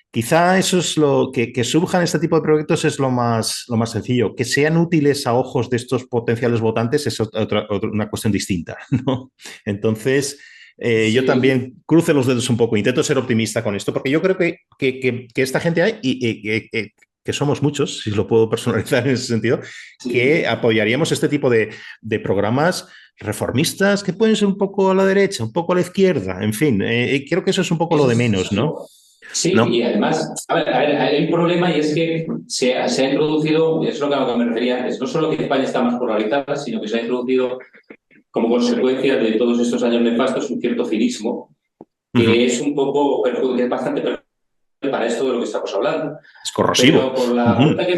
A: Quizá eso es lo que surjan este tipo de proyectos es lo más sencillo. Que sean útiles a ojos de estos potenciales votantes es una cuestión distinta, ¿no? Entonces, yo
B: Sí,
A: también cruce los dedos un poco, intento ser optimista con esto, porque yo creo que esta gente hay que somos muchos, si lo puedo personalizar en ese sentido, que
B: sí.
A: apoyaríamos este tipo de programas reformistas que pueden ser un poco a la derecha, un poco a la izquierda, en fin, creo que eso es un poco lo de
B: Eso
A: menos,
B: es
A: ¿no?
B: igual. Sí, y
A: ¿No?
B: además, hay un problema y es que se ha introducido, es lo que a lo que me refería antes, no solo que España está más polarizada, sino que se ha introducido como consecuencia de todos estos años nefastos un cierto cinismo
A: Ujú.
B: que es un poco, que es bastante perjudicial para esto de lo que estamos hablando.
A: Es corrosivo.
B: Pero por la
A: Ujú.
B: cuenta que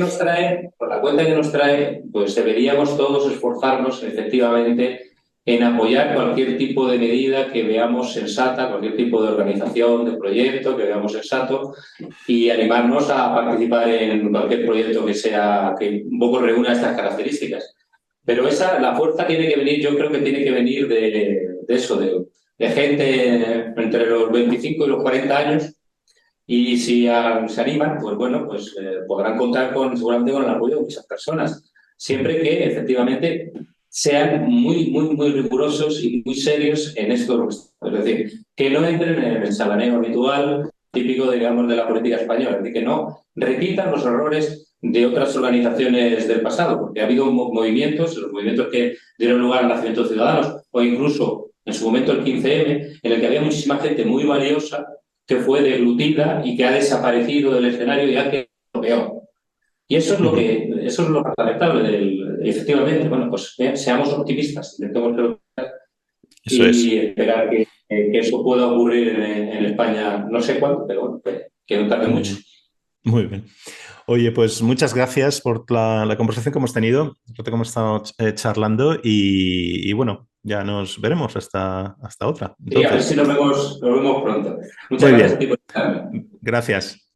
B: nos trae, pues deberíamos todos esforzarnos efectivamente en apoyar cualquier tipo de medida que veamos sensata, cualquier tipo de organización, de proyecto que veamos sensato y animarnos a participar en cualquier proyecto que un poco reúna estas características. Pero la fuerza tiene que venir, yo creo que tiene que venir de eso, de gente entre los 25 y los 40 años y si se animan, pues bueno, pues podrán contar seguramente con el apoyo de muchas personas, siempre que efectivamente sean muy rigurosos y muy serios en esto. Es decir, que no entren en el sabaneo habitual típico, digamos, de la política española, es decir, que no repitan los errores de otras organizaciones del pasado, porque ha habido movimientos, los movimientos que dieron lugar al nacimiento de Ciudadanos, o incluso en su momento el 15M, en el que había muchísima gente muy valiosa que fue deglutida y que ha desaparecido del escenario y ha quedado peor. Y
A: Ujú.
B: eso es lo lamentable efectivamente, bueno, pues seamos optimistas, intentemos
A: Eso
B: y
A: es.
B: esperar que eso pueda ocurrir en España, no sé cuándo, pero bueno, que no tarde
A: Muy
B: mucho.
A: bien. Muy bien. Oye, pues muchas gracias por la conversación que hemos tenido, el rato que hemos estado charlando y bueno, ya nos veremos hasta otra.
B: Y a ver
A: Entonces,
B: si nos vemos pronto. Muchas
A: muy
B: gracias a ti
A: bien.
B: por estar.
A: Gracias.